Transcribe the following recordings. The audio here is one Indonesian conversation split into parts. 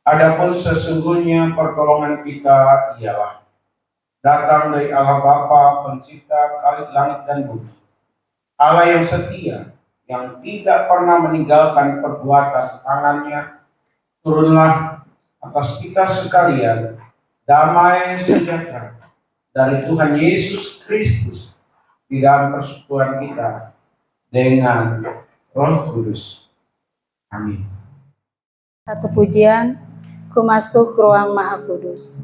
Adapun sesungguhnya pertolongan kita ialah datang dari Allah Bapa, Pencipta langit dan bumi. Allah yang setia, yang tidak pernah meninggalkan perbuatan tangannya, turunlah atas kita sekalian damai sejahtera dari Tuhan Yesus Kristus di dalam persekutuan kita dengan Roh Kudus. Amin. Satu pujian, ku masuk ruang Maha Kudus.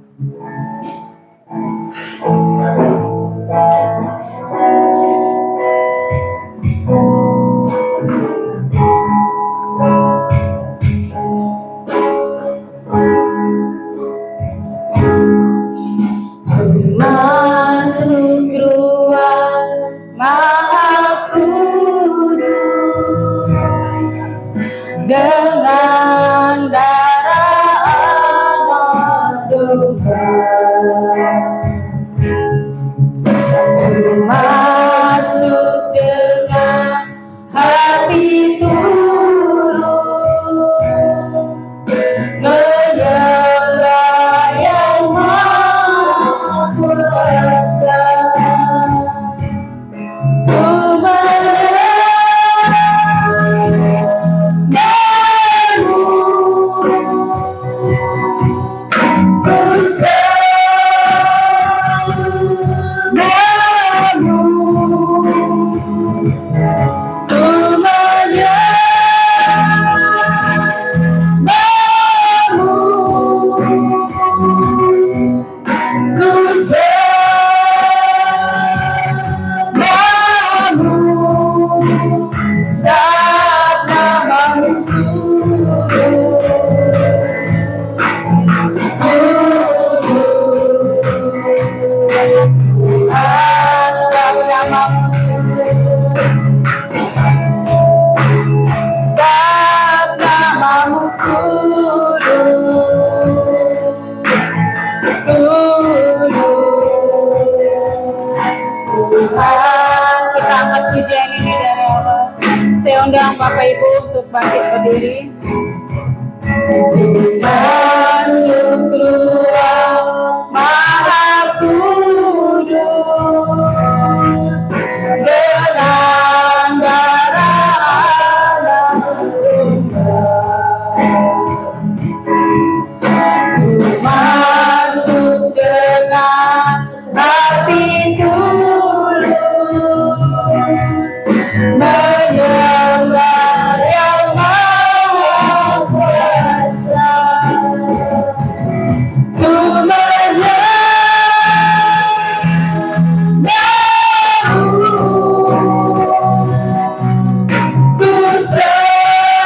Masuk ruang Maha Kudus dengan darah anak domba. Masuk dengan hati tulus, menyembah yang Maha Kuasa. Bapak Ibu untuk bangkit berdiri. Masuk ruang Maha Kudus dengan darah anak domba. Masuk dengan hati tulus, menyembah yang Maha Kuasa. Ku menyembahmu, ku sembahmu,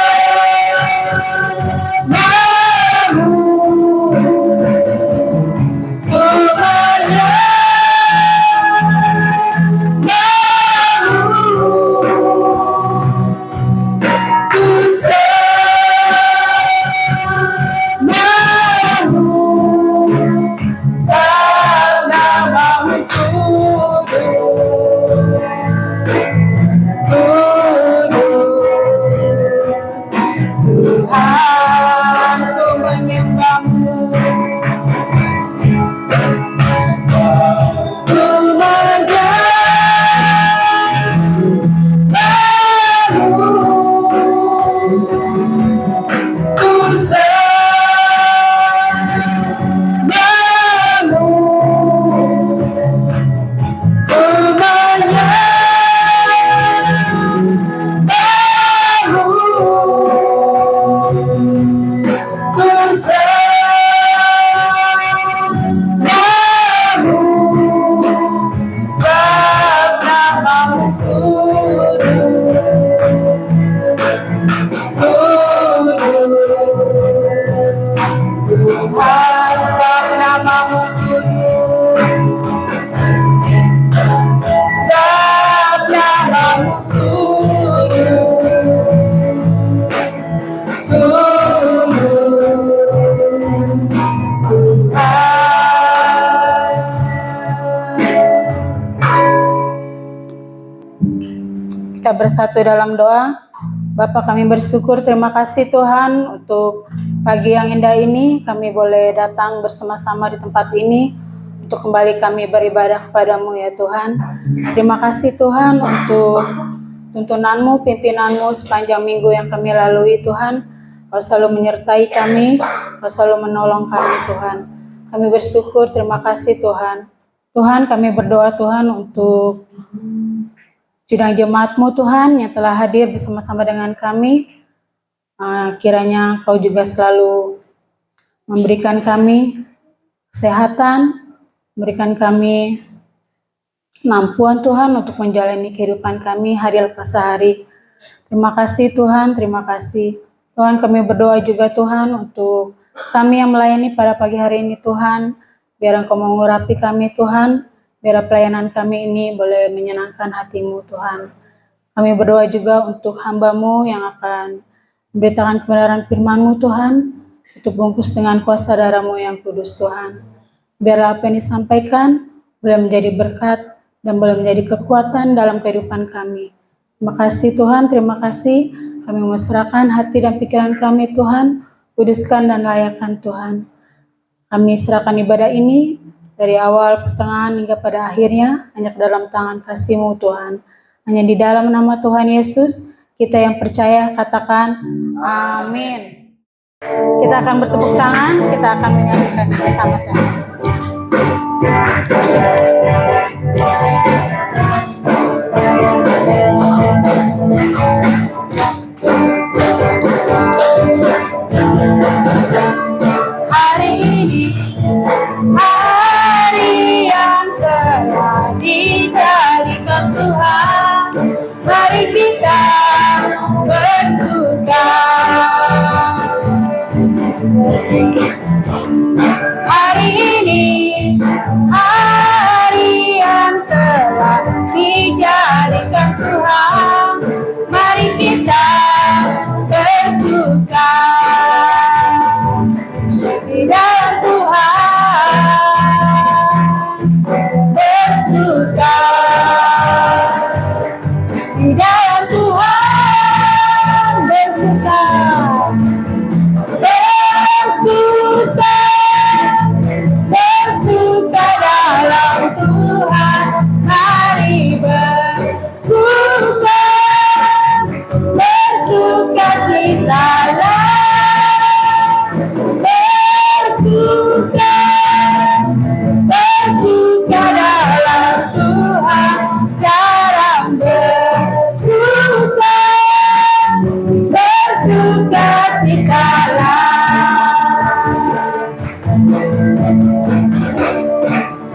ku Kita bersatu dalam doa. Bapa, kami bersyukur, terima kasih Tuhan untuk Pagi yang indah ini kami boleh datang bersama-sama di tempat ini untuk kembali kami beribadah kepadamu ya Tuhan. Terima kasih Tuhan untuk tuntunanmu, pimpinanmu sepanjang minggu yang kami lalui Tuhan. Kau selalu menyertai kami, Kau selalu menolong kami Tuhan. Kami bersyukur, terima kasih Tuhan. Tuhan, kami berdoa Tuhan untuk sidang jemaat-Mu Tuhan yang telah hadir bersama-sama dengan kami. Kiranya Kau juga selalu memberikan kami kesehatan, memberikan kami kemampuan Tuhan untuk menjalani kehidupan kami hari lepas hari. Terima kasih Tuhan, terima kasih. Tuhan, kami berdoa juga Tuhan untuk kami yang melayani pada pagi hari ini Tuhan. Biar Engkau mengurapi kami Tuhan, biar pelayanan kami ini boleh menyenangkan hati-Mu Tuhan. Kami berdoa juga untuk hamba-Mu yang akan memberitakan kebenaran firman-Mu Tuhan, untuk bungkus dengan kuasa darah-Mu yang kudus Tuhan. Biarlah apa yang disampaikan boleh menjadi berkat dan boleh menjadi kekuatan dalam kehidupan kami. Terima kasih Tuhan, terima kasih. Kami menyerahkan hati dan pikiran kami Tuhan, kuduskan dan layakkan Tuhan. Kami serahkan ibadah ini dari awal, pertengahan hingga pada akhirnya hanya ke dalam tangan kasih-Mu Tuhan. Hanya di dalam nama Tuhan Yesus, kita yang percaya katakan amin. Kita akan bertepuk tangan, kita akan menyanyikan bersama-sama. Hari ini, hari yang telah dijadikan Tuhan, mari kita bersuka. Hari ini, hari yang telah dijadikan Tuhan, mari kita bersuka di dalam Tuhan, bersuka di dalam Tuhan, bersuka, bersuka, bersuka dalam Tuhan, mari bersuka, bersuka citalah, bersuka, bersuka dalam Tuhan, sekarang bersuka, bersuka citalah.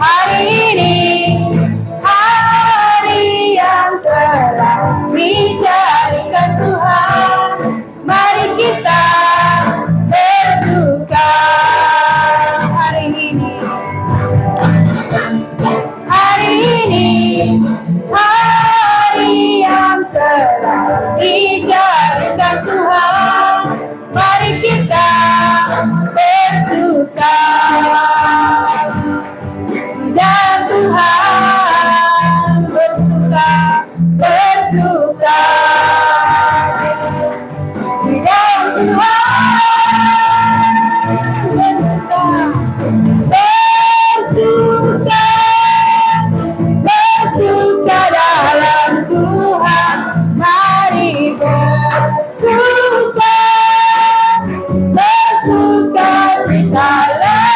Hari ini, hari yang telah dijadikan Tuhan, mari kita bersuka. Hari ini, hari ini, hari yang telah dijadikan Tuhan, mari kita bersuka di dalam Tuhan, bersuka, bersuka di dalam Tuhan, bersuka, bersuka, bersuka dalam Tuhan, mari bersuka, bersuka citalah,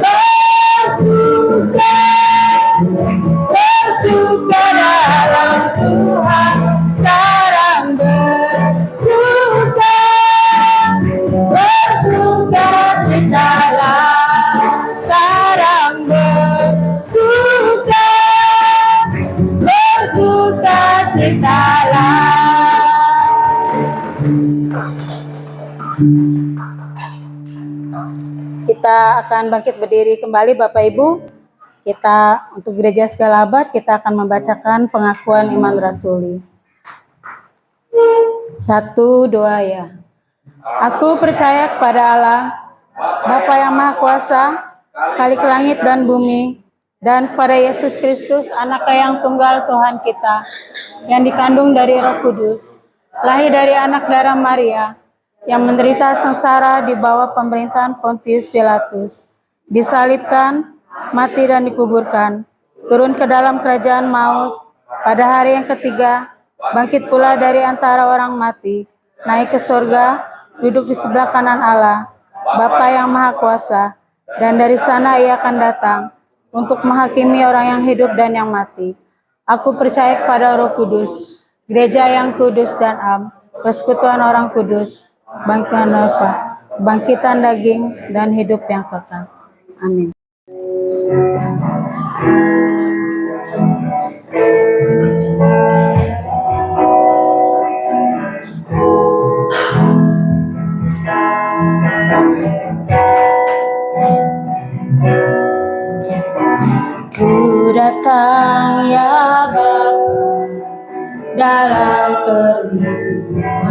bersuka, bersuka dalam Tuhan, sekarang bersuka, bersuka citalah, sekarang bersuka, bersuka citalah. Kita akan bangkit berdiri kembali Bapak Ibu. Kita untuk gereja segala abad, kita akan membacakan pengakuan iman rasuli. 1, 2 ya. Aku percaya kepada Allah, Bapa yang Maha Kuasa, Khalik langit dan bumi, dan kepada Yesus Kristus, anak yang tunggal Tuhan kita, yang dikandung dari Roh Kudus, lahir dari anak darah Maria, yang menderita sengsara di bawah pemerintahan Pontius Pilatus, disalibkan, mati dan dikuburkan, turun ke dalam kerajaan maut, pada hari yang ketiga, bangkit pula dari antara orang mati, naik ke surga, duduk di sebelah kanan Allah, Bapa yang Maha Kuasa, dan dari sana ia akan datang untuk menghakimi orang yang hidup dan yang mati. Aku percaya kepada Roh Kudus, gereja yang kudus dan am, persekutuan orang kudus, bangkitan nafas, bangkitan daging, dan hidup yang kekal. Amin. Ku datang ya Bapa dalam kerinduan,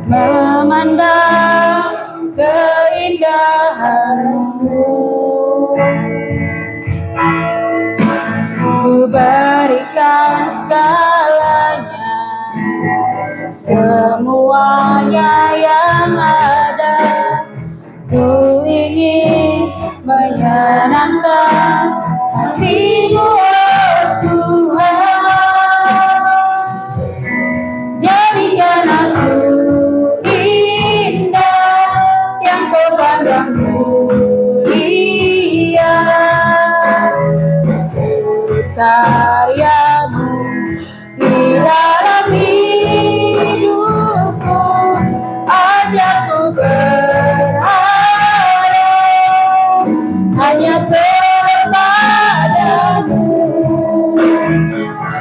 memandang keindahan-Mu. Ku berikan segalanya, semuanya yang ada. Ku ingin menyenangkan hati-Mu, oh Tuhan. Jadikan aku indah yang Kau pandang mulia, seperti karya-Mu di dalam hidupku. Ajakku berharap hanya kepadamu,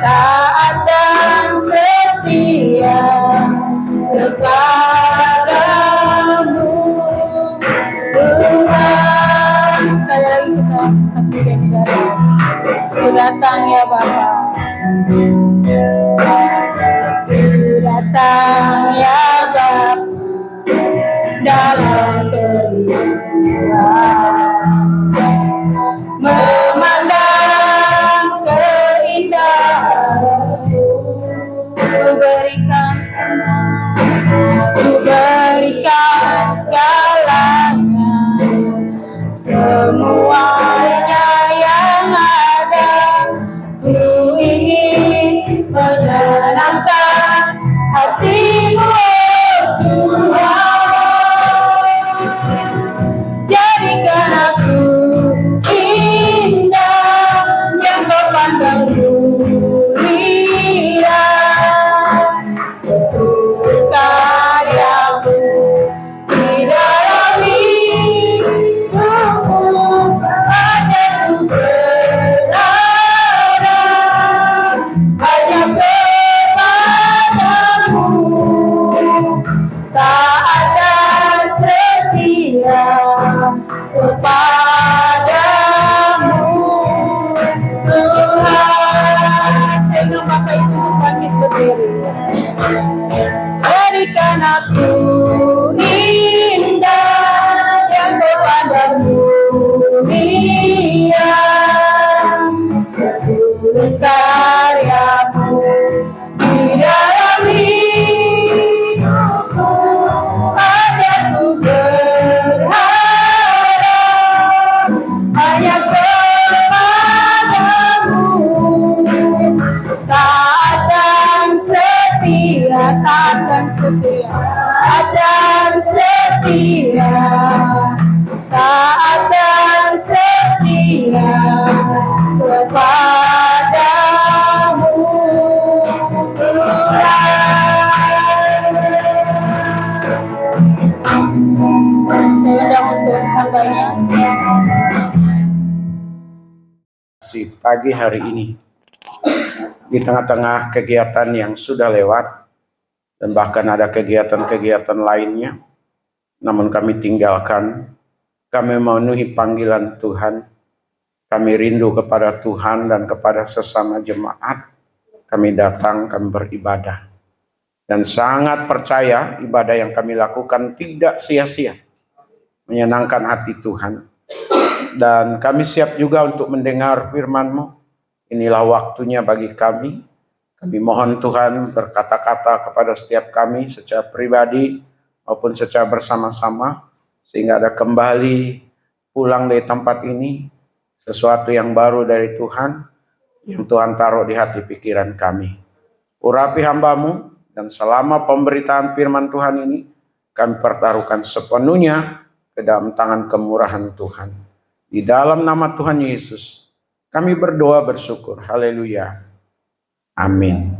taat dan setia kepadamu, Tuhan. Sekali lagi kita hatikan di dalam. Ku datang ya Bapa, ku datang ya Bapa dalam kerinduan, memandang keindahan-Mu. Ku berikan semua, ku berikan segalanya, semuanya yang ada. Ku ingin menyenangkan hati-Mu, oh Tuhan. Jadikan aku indah yang Kau pandang mulia, seperti karya-Mu di dalam hidupku. Ajakku berharap hanya kepadamu, taat dan setia kepadamu, Tuhan. Sehingga Bapa itu bangkit berdiri. Berikan aku indah yang Kau pandang mulia, seluruh karya-Mu di dalam hidupku. Ajakku berharap hanya kepadamu, taat dan setia, taat dan setia, taat dan setia, taat dan setia kepadamu, Tuhan. Saya undang untuk hambanya. Si pagi hari ini, di tengah-tengah kegiatan yang sudah lewat, dan bahkan ada kegiatan-kegiatan lainnya, namun kami tinggalkan. Kami memenuhi panggilan Tuhan. Kami rindu kepada Tuhan dan kepada sesama jemaat. Kami datang, kami beribadah. Dan sangat percaya ibadah yang kami lakukan tidak sia-sia, menyenangkan hati Tuhan. Dan kami siap juga untuk mendengar firman-Mu. Inilah waktunya bagi kami Kami mohon Tuhan berkata-kata kepada setiap kami secara pribadi maupun secara bersama-sama, sehingga ada kembali pulang dari tempat ini sesuatu yang baru dari Tuhan, yang Tuhan taruh di hati pikiran kami. Urapi hamba-Mu, dan selama pemberitaan firman Tuhan ini, kami pertaruhkan sepenuhnya ke dalam tangan kemurahan Tuhan. Di dalam nama Tuhan Yesus, kami berdoa bersyukur. Haleluya. Amin.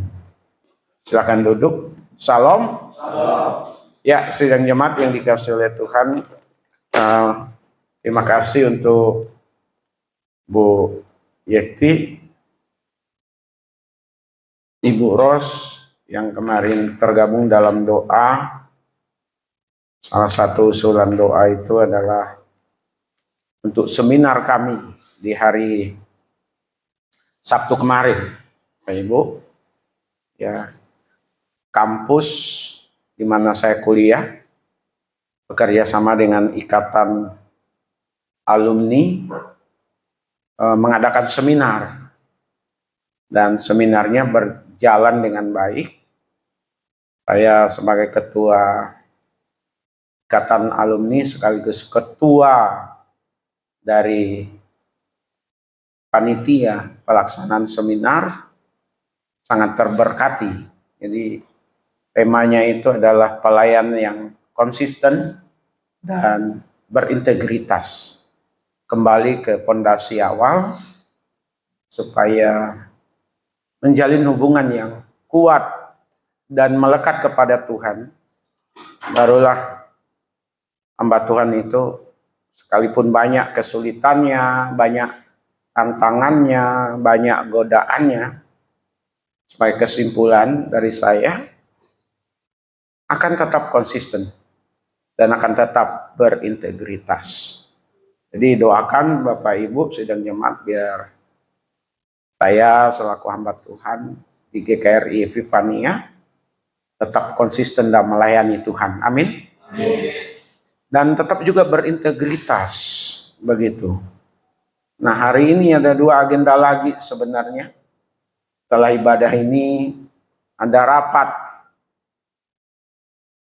Silakan duduk. Salam. Ya, sidang jemaat yang dikasihi oleh Tuhan, terima kasih untuk Bu Yekti, Ibu Ros yang kemarin tergabung dalam doa. Salah satu usulan doa itu adalah untuk seminar kami di hari Sabtu kemarin, Pak Ibu, ya, kampus di mana saya kuliah bekerja sama dengan ikatan alumni mengadakan seminar, dan seminarnya berjalan dengan baik. Saya sebagai ketua ikatan alumni sekaligus ketua dari panitia pelaksanaan seminar sangat terberkati. Jadi temanya itu adalah pelayan yang konsisten dan berintegritas. Kembali ke pondasi awal supaya menjalin hubungan yang kuat dan melekat kepada Tuhan. Barulah hamba Tuhan itu sekalipun banyak kesulitannya, banyak tantangannya, banyak godaannya, sebagai kesimpulan dari saya, akan tetap konsisten dan akan tetap berintegritas. Jadi doakan Bapak Ibu sidang jemaat biar saya selaku hamba Tuhan di GKRI Epifania tetap konsisten dan melayani Tuhan. Amin. Dan tetap juga berintegritas, begitu. Nah, hari ini ada dua agenda lagi sebenarnya. Setelah ibadah ini ada rapat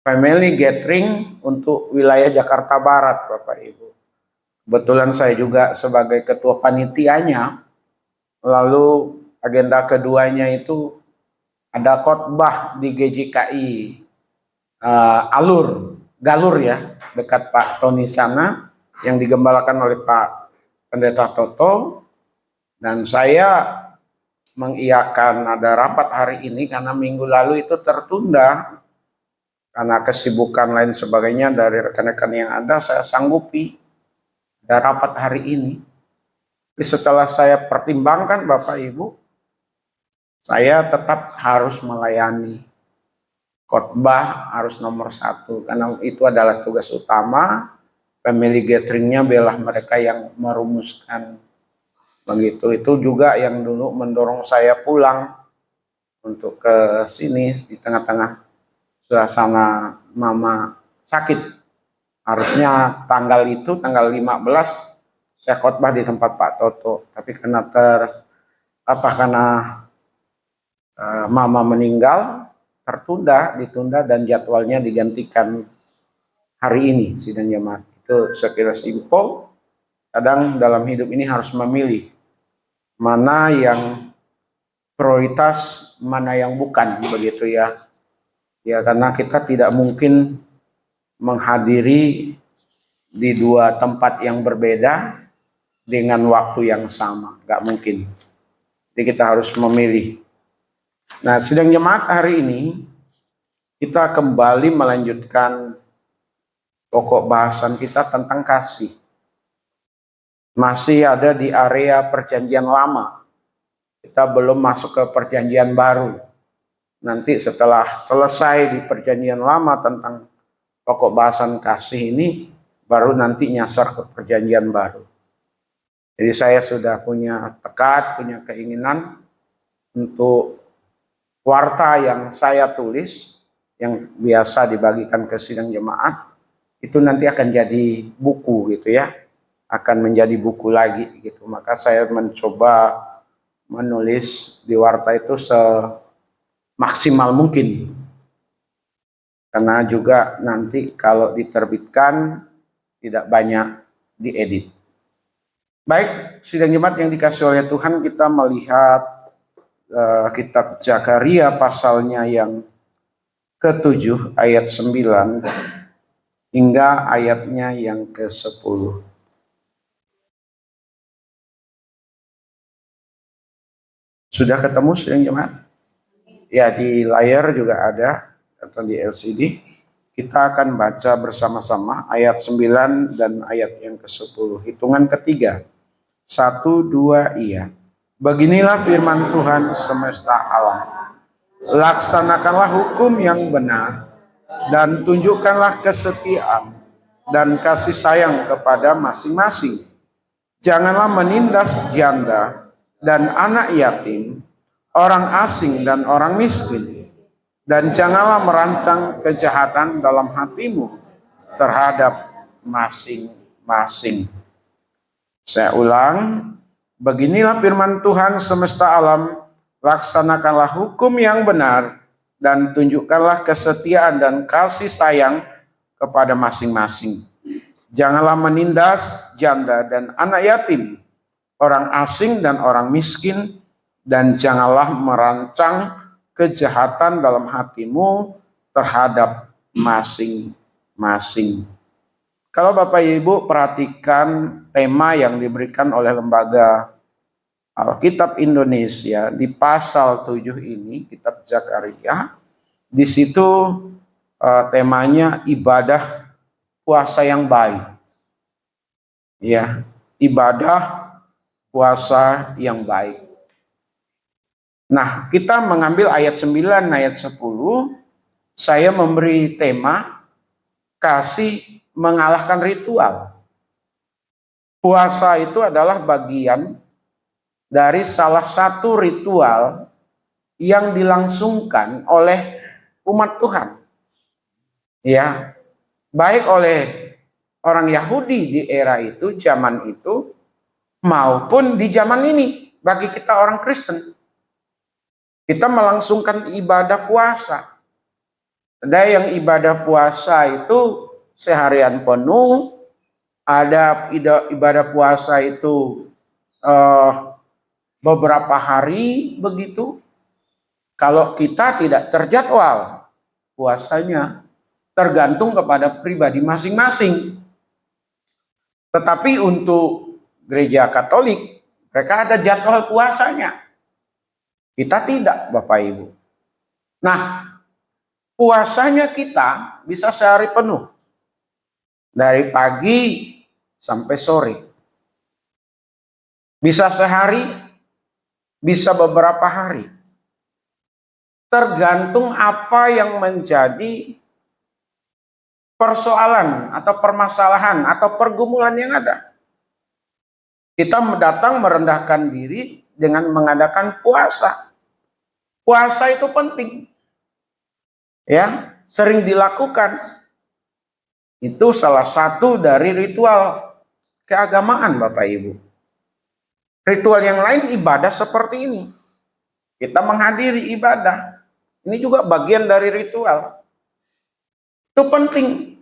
family gathering untuk wilayah Jakarta Barat, Bapak Ibu. Kebetulan saya juga sebagai ketua panitianya. Lalu agenda keduanya itu ada khotbah di GJKI Galur ya, dekat Pak Tony sana, yang digembalakan oleh Pak Pendeta Toto. Dan saya mengiyakan ada rapat hari ini karena minggu lalu itu tertunda karena kesibukan lain sebagainya dari rekan-rekan yang ada. Saya sanggupi ada rapat hari ini. Tapi setelah saya pertimbangkan Bapak Ibu, saya tetap harus melayani. Khotbah harus nomor 1 karena itu adalah tugas utama. Family gatheringnya biarlah mereka yang merumuskan. Begitu, itu juga yang dulu mendorong saya pulang untuk ke sini di tengah-tengah suasana mama sakit. Harusnya tanggal 15 saya khotbah di tempat Pak Toto, tapi karena mama meninggal, ditunda dan jadwalnya digantikan hari ini sidang jemaat. Itu sekilas info. Kadang dalam hidup ini harus memilih mana yang prioritas, mana yang bukan, begitu ya. Ya, karena kita tidak mungkin menghadiri di dua tempat yang berbeda dengan waktu yang sama, nggak mungkin. Jadi kita harus memilih. Nah, sidang jemaat hari ini kita kembali melanjutkan pokok bahasan kita tentang kasih. Masih ada di area perjanjian lama. Kita belum masuk ke perjanjian baru. Nanti setelah selesai di perjanjian lama tentang pokok bahasan kasih ini, baru nanti nyasar ke perjanjian baru. Jadi saya sudah punya tekad, punya keinginan untuk warta yang saya tulis, yang biasa dibagikan ke sidang jemaat, itu nanti akan jadi buku gitu ya. Akan menjadi buku lagi gitu. Maka saya mencoba menulis di warta itu maksimal mungkin. Karena juga nanti kalau diterbitkan tidak banyak diedit. Baik, sidang jemaat yang dikasih oleh Tuhan, kita melihat kitab Zakaria pasalnya yang ke-7 ayat 9 hingga ayatnya yang ke-10. Sudah ketemu sidang jemaat? Ya, di layar juga ada atau di LCD. Kita akan baca bersama-sama ayat 9 dan ayat yang ke-10. Hitungan ketiga. 1, 2, iya. Beginilah firman Tuhan semesta alam. Laksanakanlah hukum yang benar dan tunjukkanlah kesetiaan dan kasih sayang kepada masing-masing. Janganlah menindas janda dan anak yatim, orang asing dan orang miskin. Dan janganlah merancang kejahatan dalam hatimu terhadap masing-masing. Saya ulang, beginilah firman Tuhan semesta alam, laksanakanlah hukum yang benar dan tunjukkanlah kesetiaan dan kasih sayang kepada masing-masing. Janganlah menindas janda dan anak yatim, orang asing dan orang miskin, dan janganlah merancang kejahatan dalam hatimu terhadap masing-masing. Kalau Bapak Ibu perhatikan tema yang diberikan oleh Lembaga Alkitab Indonesia di pasal 7 ini, kitab Zakaria, di situ temanya ibadah puasa yang baik. Ya, ibadah puasa yang baik. Nah, kita mengambil ayat 9, ayat 10, saya memberi tema kasih mengalahkan ritual. Puasa itu adalah bagian dari salah satu ritual yang dilangsungkan oleh umat Tuhan. Ya, baik oleh orang Yahudi di era itu, zaman itu, maupun di zaman ini bagi kita orang Kristen. Kita melangsungkan ibadah puasa. Ada yang ibadah puasa itu seharian penuh, ada ibadah puasa itu beberapa hari begitu. Kalau kita tidak terjadwal puasanya, tergantung kepada pribadi masing-masing. Tetapi untuk gereja Katolik, mereka ada jadwal puasanya. Kita tidak, Bapak Ibu. Nah, puasanya kita bisa sehari penuh. Dari pagi sampai sore. Bisa sehari, bisa beberapa hari. Tergantung apa yang menjadi persoalan atau permasalahan atau pergumulan yang ada. Kita datang merendahkan diri dengan mengadakan puasa. Puasa itu penting. Ya, sering dilakukan. Itu salah satu dari ritual keagamaan, Bapak Ibu. Ritual yang lain ibadah seperti ini. Kita menghadiri ibadah. Ini juga bagian dari ritual. Itu penting.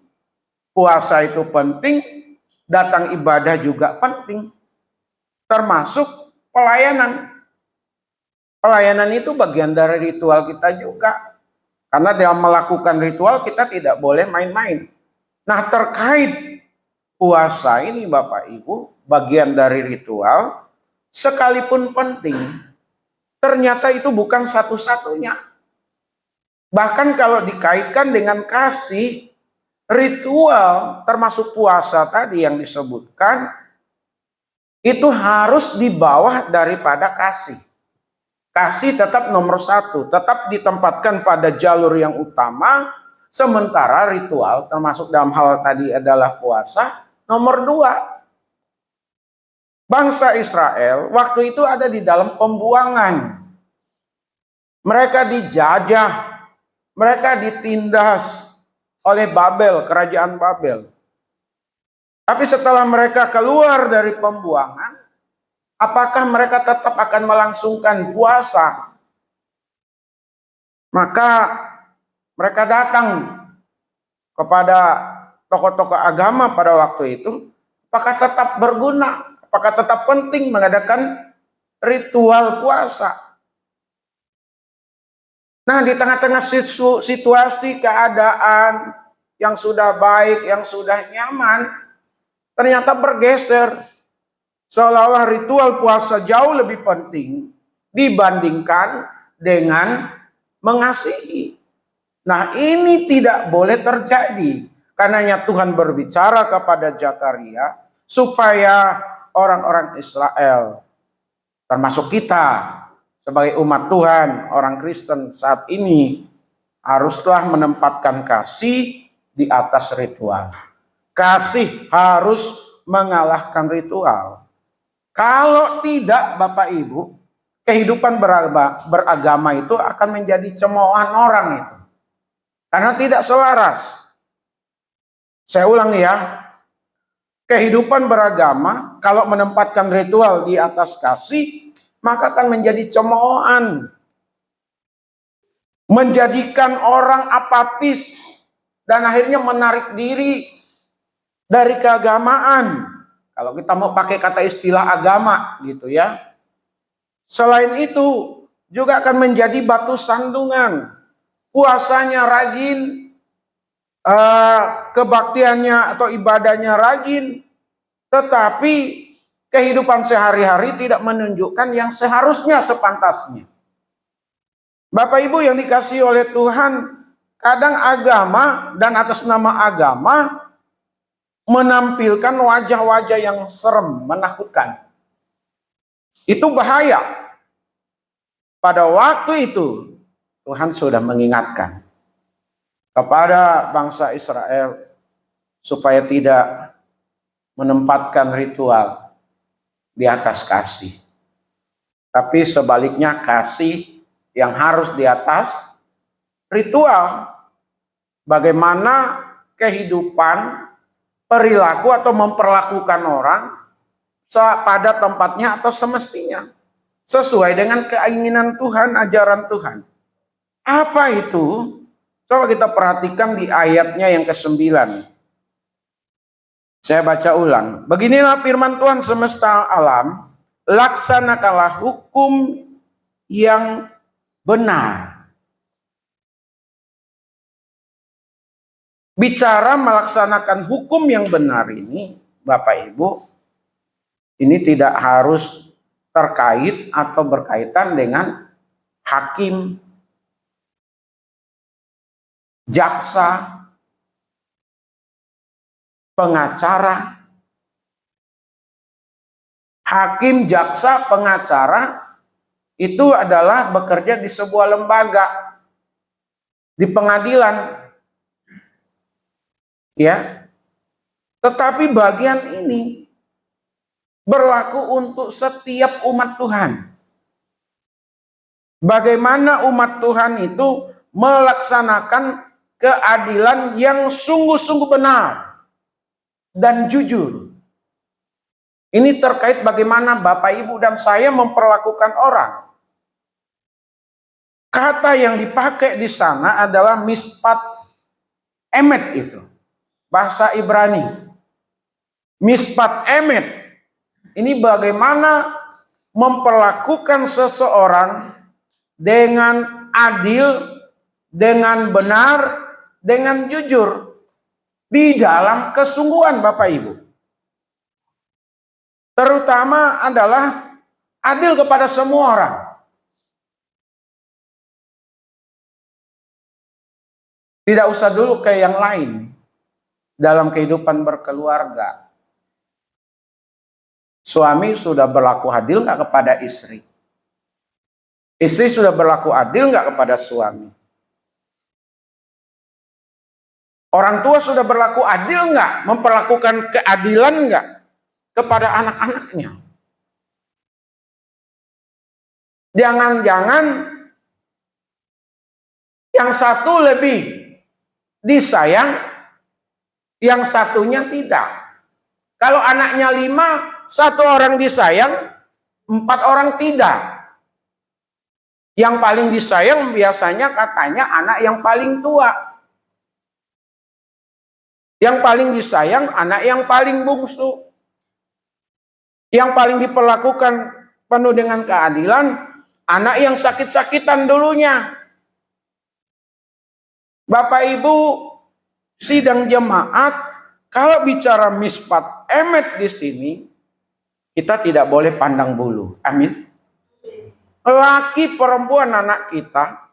Puasa itu penting. Datang ibadah juga penting. Termasuk pelayanan. Pelayanan itu bagian dari ritual kita juga. Karena dalam melakukan ritual kita tidak boleh main-main. Nah, terkait puasa ini Bapak Ibu, bagian dari ritual, sekalipun penting, ternyata itu bukan satu-satunya. Bahkan kalau dikaitkan dengan kasih, ritual termasuk puasa tadi yang disebutkan, itu harus di bawah daripada kasih. Kasih tetap nomor satu, tetap ditempatkan pada jalur yang utama, sementara ritual termasuk dalam hal tadi adalah puasa nomor 2. Bangsa Israel waktu itu ada di dalam pembuangan. Mereka dijajah, mereka ditindas oleh Babel, kerajaan Babel. Tapi setelah mereka keluar dari pembuangan, apakah mereka tetap akan melangsungkan puasa? Maka mereka datang kepada tokoh-tokoh agama pada waktu itu, apakah tetap berguna, apakah tetap penting mengadakan ritual puasa. Nah, di tengah-tengah situasi keadaan yang sudah baik, yang sudah nyaman, ternyata bergeser. Seolah-olah ritual puasa jauh lebih penting dibandingkan dengan mengasihi. Nah, ini tidak boleh terjadi. Karenanya Tuhan berbicara kepada Zakaria supaya orang-orang Israel, termasuk kita sebagai umat Tuhan, orang Kristen saat ini, haruslah menempatkan kasih di atas ritual. Kasih harus mengalahkan ritual. Kalau tidak, Bapak Ibu, kehidupan beragama itu akan menjadi cemoohan orang itu. Karena tidak selaras. Saya ulang ya. Kehidupan beragama kalau menempatkan ritual di atas kasih, maka akan menjadi cemoohan. Menjadikan orang apatis dan akhirnya menarik diri dari keagamaan. Kalau kita mau pakai kata istilah agama gitu ya. Selain itu juga akan menjadi batu sandungan. Puasanya rajin, kebaktiannya atau ibadahnya rajin, tetapi kehidupan sehari-hari tidak menunjukkan yang seharusnya sepantasnya. Bapak Ibu yang dikasihi oleh Tuhan, kadang agama dan atas nama agama menampilkan wajah-wajah yang serem, menakutkan. Itu bahaya. Pada waktu itu, Tuhan sudah mengingatkan kepada bangsa Israel supaya tidak menempatkan ritual di atas kasih. Tapi sebaliknya kasih yang harus di atas ritual. Bagaimana kehidupan, perilaku atau memperlakukan orang pada tempatnya atau semestinya. Sesuai dengan keinginan Tuhan, ajaran Tuhan. Apa itu? Coba kita perhatikan di ayatnya yang ke-9. Saya baca ulang. Beginilah firman Tuhan semesta alam, laksanakanlah hukum yang benar. Bicara melaksanakan hukum yang benar ini, Bapak Ibu, ini tidak harus terkait atau berkaitan dengan hakim, jaksa, pengacara. Hakim, jaksa, pengacara itu adalah bekerja di sebuah lembaga, di pengadilan. Ya. Tetapi bagian ini berlaku untuk setiap umat Tuhan. Bagaimana umat Tuhan itu melaksanakan keadilan yang sungguh-sungguh benar dan jujur. Ini terkait bagaimana Bapak Ibu dan saya memperlakukan orang. Kata yang dipakai di sana adalah mispat emet itu. Bahasa Ibrani. Mispat emet. Ini bagaimana memperlakukan seseorang dengan adil, dengan benar, dengan jujur. Di dalam kesungguhan Bapak Ibu. Terutama adalah adil kepada semua orang. Tidak usah dulu kayak yang lain. Dalam kehidupan berkeluarga. Suami sudah berlaku adil nggak kepada istri? Istri sudah berlaku adil nggak kepada suami? Orang tua sudah berlaku adil nggak? Memperlakukan keadilan nggak kepada anak-anaknya? Jangan-jangan yang satu lebih disayang, yang satunya tidak. Kalau anaknya 5, 1 orang disayang, 4 orang tidak. Yang paling disayang biasanya katanya anak yang paling tua. Yang paling disayang anak yang paling bungsu. Yang paling diperlakukan penuh dengan keadilan anak yang sakit-sakitan dulunya. Bapak Ibu sidang jemaat, kalau bicara mispat emet di sini, kita tidak boleh pandang bulu. Amin. Laki perempuan anak kita,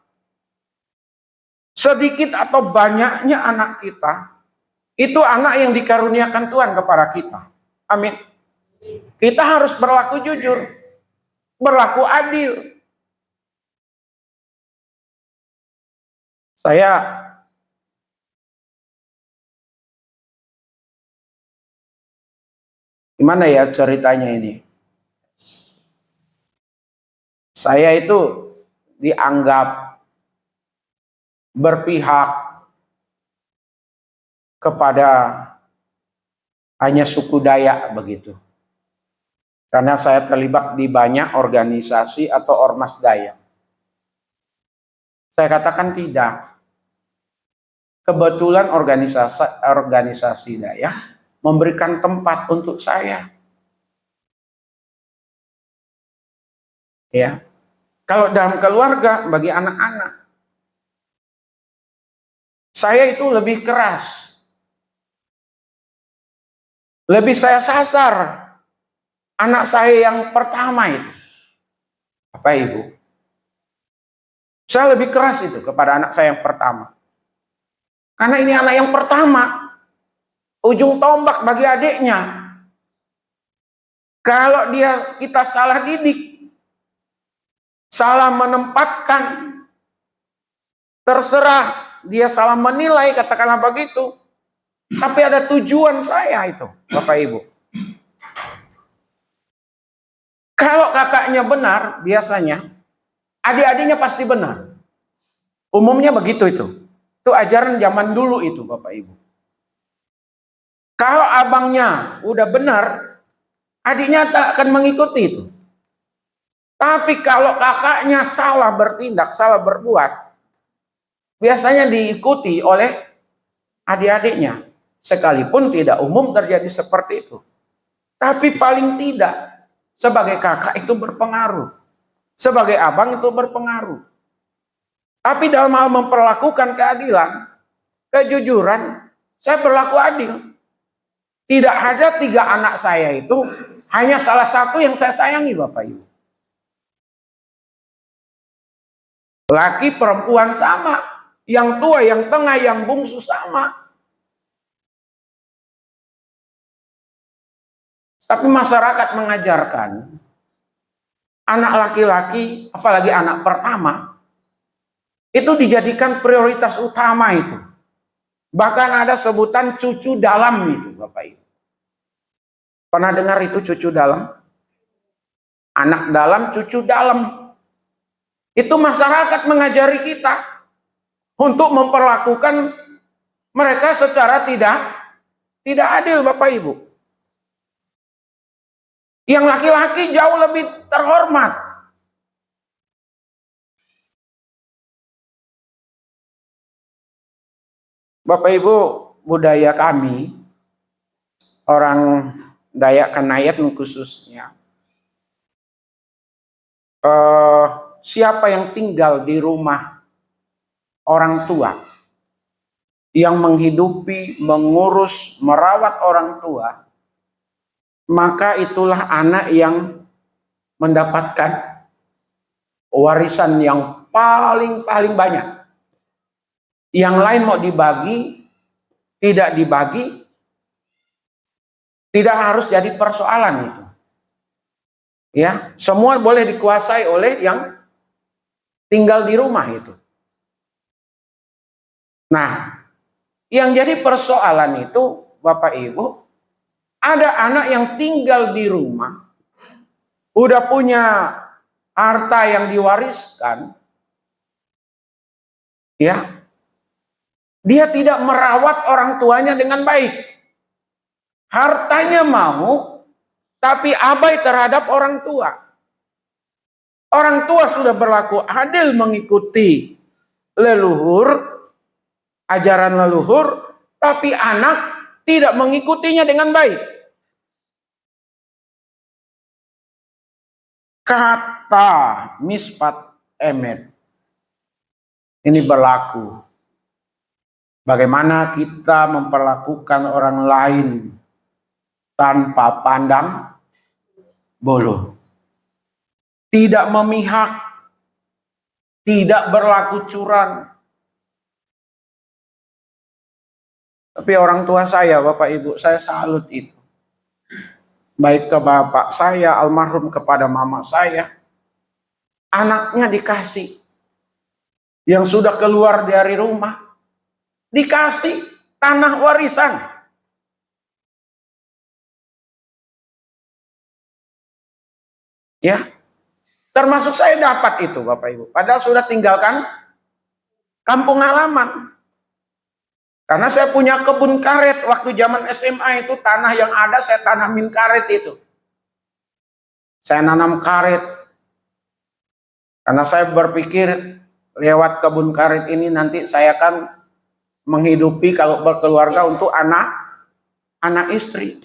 sedikit atau banyaknya anak kita, itu anak yang dikaruniakan Tuhan kepada kita. Amin. Kita harus berlaku jujur, berlaku adil. Gimana ya ceritanya ini? Saya itu dianggap berpihak kepada hanya suku Dayak begitu. Karena saya terlibat di banyak organisasi atau ormas Dayak. Saya katakan tidak. Kebetulan organisasi Dayak memberikan tempat untuk saya. Ya. Kalau dalam keluarga bagi anak-anak, saya itu lebih keras. Lebih saya sasar anak saya yang pertama itu. Bapak Ibu. Saya lebih keras itu kepada anak saya yang pertama. Karena ini anak yang pertama. Ujung tombak bagi adiknya. Kalau kita salah didik, salah menempatkan, terserah dia salah menilai, katakanlah begitu. Tapi ada tujuan saya itu, Bapak Ibu. Kalau kakaknya benar, biasanya adik-adiknya pasti benar. Umumnya begitu itu. Itu ajaran zaman dulu itu, Bapak Ibu. Kalau abangnya udah benar, adiknya tak akan mengikuti itu. Tapi kalau kakaknya salah bertindak, salah berbuat, biasanya diikuti oleh adik-adiknya. Sekalipun tidak umum terjadi seperti itu. Tapi paling tidak, sebagai kakak itu berpengaruh. Sebagai abang itu berpengaruh. Tapi dalam hal memperlakukan keadilan, kejujuran, saya berlaku adil. Tidak ada 3 anak saya itu, hanya salah satu yang saya sayangi, Bapak Ibu. Laki perempuan sama, yang tua, yang tengah, yang bungsu sama. Tapi masyarakat mengajarkan anak laki-laki, apalagi anak pertama, itu dijadikan prioritas utama itu. Bahkan ada sebutan cucu dalam itu, Bapak Ibu. Pernah dengar itu cucu dalam? Anak dalam, cucu dalam. Itu masyarakat mengajari kita untuk memperlakukan mereka secara tidak adil, Bapak Ibu. Yang laki-laki jauh lebih terhormat. Bapak Ibu, budaya kami, orang Dayak Kanayat khususnya, siapa yang tinggal di rumah orang tua, yang menghidupi, mengurus, merawat orang tua, maka itulah anak yang mendapatkan warisan yang paling banyak. Yang lain mau dibagi, tidak dibagi, tidak harus jadi persoalan itu. Ya, semua boleh dikuasai oleh yang tinggal di rumah itu. Nah, yang jadi persoalan itu, Bapak Ibu, ada anak yang tinggal di rumah, udah punya harta yang diwariskan, ya, dia tidak merawat orang tuanya dengan baik. Hartanya mau, tapi abai terhadap orang tua. Orang tua sudah berlaku adil mengikuti leluhur, ajaran leluhur, tapi anak tidak mengikutinya dengan baik. Kata mispat emet ini berlaku. Bagaimana kita memperlakukan orang lain tanpa pandang bulu. Tidak memihak, tidak berlaku curang. Tapi orang tua saya, Bapak Ibu, saya salut itu. Baik ke bapak saya, almarhum, kepada mama saya. Anaknya dikasih. Yang sudah keluar dari rumah, dikasih tanah warisan. Ya, termasuk saya dapat itu, Bapak Ibu. Padahal sudah tinggalkan kampung halaman. Karena saya punya kebun karet. Waktu zaman SMA itu tanah yang ada saya tanamin karet itu. Saya nanam karet. Karena saya berpikir lewat kebun karet ini nanti saya akan menghidupi kalau berkeluarga untuk anak istri.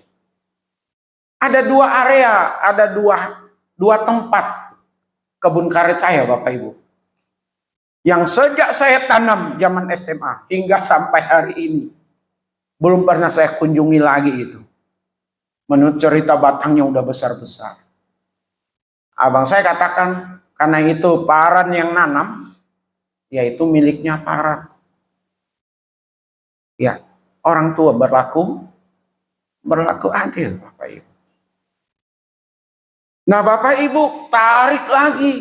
Ada dua area, ada dua tempat kebun karet saya, Bapak Ibu. Yang sejak saya tanam zaman SMA hingga sampai hari ini belum pernah saya kunjungi lagi itu. Menurut cerita batangnya udah besar-besar. Abang saya katakan karena itu Paran yang nanam, yaitu miliknya Paran. Ya, orang tua berlaku adil, Bapak Ibu. Nah, Bapak Ibu tarik lagi.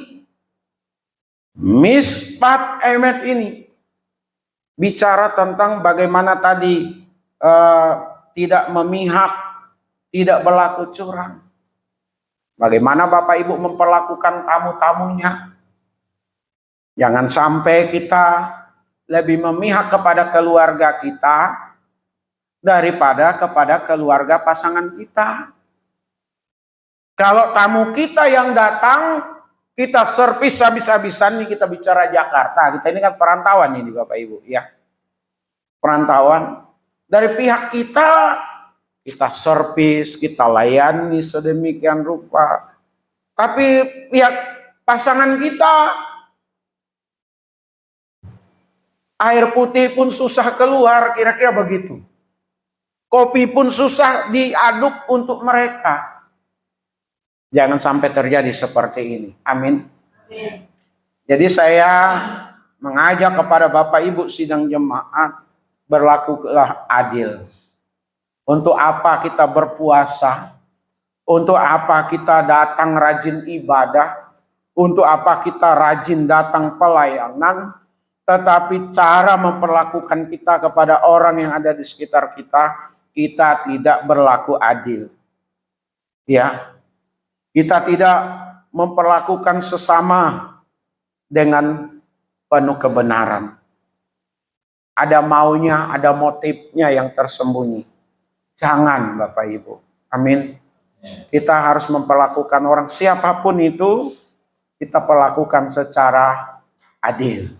Mispat emet ini bicara tentang bagaimana tadi tidak memihak, tidak berlaku curang. Bagaimana Bapak Ibu memperlakukan tamu-tamunya. Jangan sampai kita lebih memihak kepada keluarga kita daripada kepada keluarga pasangan kita. Kalau tamu kita yang datang, kita servis habis-habisan nih, kita bicara Jakarta. Kita ini kan perantauan ini Bapak Ibu, ya. Perantauan. Dari pihak kita servis, kita layani sedemikian rupa. Tapi pihak pasangan kita, air putih pun susah keluar, kira-kira begitu. Kopi pun susah diaduk untuk mereka. Jangan sampai terjadi seperti ini. Amin. Jadi saya mengajak kepada Bapak Ibu sidang jemaat, berlakulah adil. Untuk apa kita berpuasa? Untuk apa kita datang rajin ibadah? Untuk apa kita rajin datang pelayanan? Tetapi cara memperlakukan kita kepada orang yang ada di sekitar kita, kita tidak berlaku adil. Ya. Kita tidak memperlakukan sesama dengan penuh kebenaran. Ada maunya, ada motifnya yang tersembunyi. Jangan, Bapak Ibu. Amin. Kita harus memperlakukan orang siapapun itu, kita perlakukan secara adil.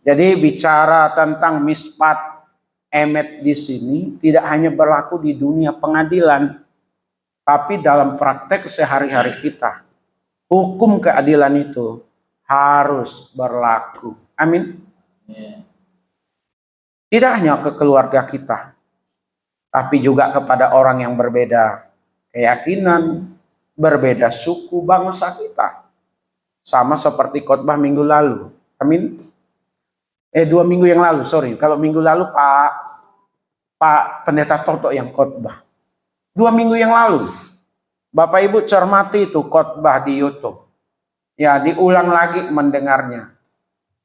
Jadi bicara tentang mispat emet di sini tidak hanya berlaku di dunia pengadilan, tapi dalam praktek sehari-hari kita, hukum keadilan itu harus berlaku. Amin. Tidak hanya ke keluarga kita, tapi juga kepada orang yang berbeda keyakinan, berbeda suku bangsa kita. Sama seperti khotbah minggu lalu. Amin. 2 minggu yang lalu, sorry. Kalau minggu lalu Pak Pendeta Toto yang khotbah. 2 minggu yang lalu, Bapak Ibu cermati itu khotbah di YouTube. Ya, diulang lagi mendengarnya.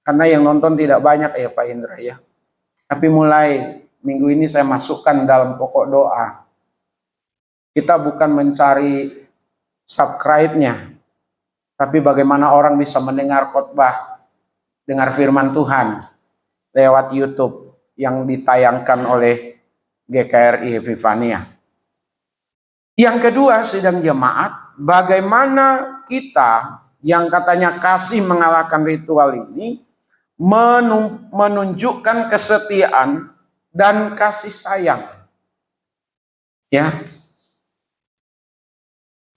Karena yang nonton tidak banyak ya Pak Indra ya. Tapi mulai minggu ini saya masukkan dalam pokok doa. Kita bukan mencari subscribe-nya. Tapi bagaimana orang bisa mendengar khotbah, dengar firman Tuhan lewat YouTube yang ditayangkan oleh GKRI Epifania. Yang kedua, sidang jemaat, bagaimana kita yang katanya kasih mengalahkan ritual ini menunjukkan kesetiaan dan kasih sayang. Ya.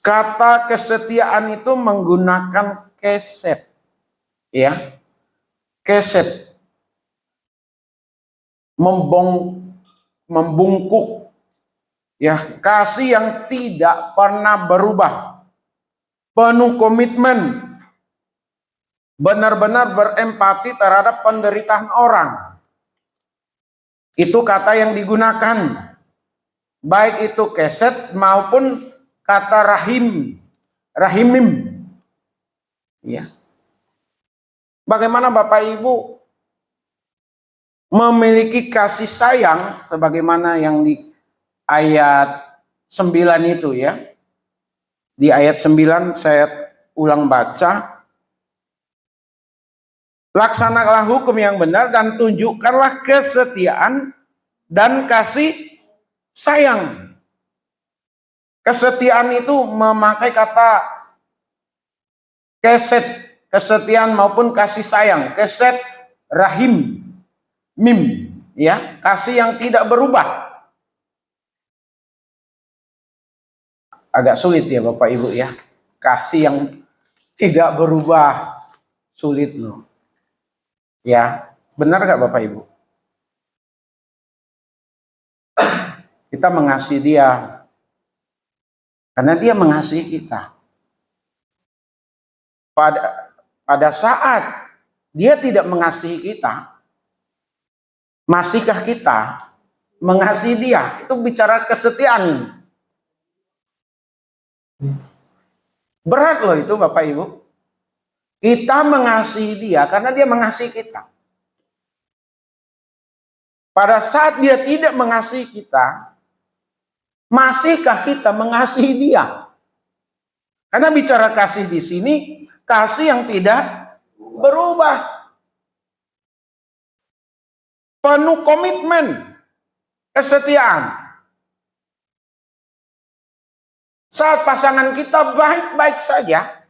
Kata kesetiaan itu menggunakan keset. Ya. Keset. Membungkuk. Ya, kasih yang tidak pernah berubah. Penuh komitmen. Benar-benar berempati terhadap penderitaan orang. Itu kata yang digunakan. Baik itu keset maupun kata rahimim. Ya. Bagaimana Bapak Ibu memiliki kasih sayang sebagaimana yang di ayat 9 itu ya. Di ayat 9 saya ulang baca. Laksanakanlah hukum yang benar dan tunjukkanlah kesetiaan dan kasih sayang. Kesetiaan itu memakai kata keset, kesetiaan maupun kasih sayang. Keset, rahim, mim, ya, kasih yang tidak berubah. Agak sulit ya Bapak Ibu ya. Kasih yang tidak berubah, sulit loh. Ya, benar gak Bapak Ibu? Kita mengasihi dia karena dia mengasihi kita. Pada saat dia tidak mengasihi kita, masihkah kita mengasihi dia? Itu bicara kesetiaan ini. Berat loh itu Bapak Ibu. Kita mengasihi dia karena dia mengasihi kita. Pada saat dia tidak mengasihi kita, masihkah kita mengasihi dia? Karena bicara kasih di sini, kasih yang tidak berubah. Penuh komitmen, kesetiaan. Saat pasangan kita baik-baik saja,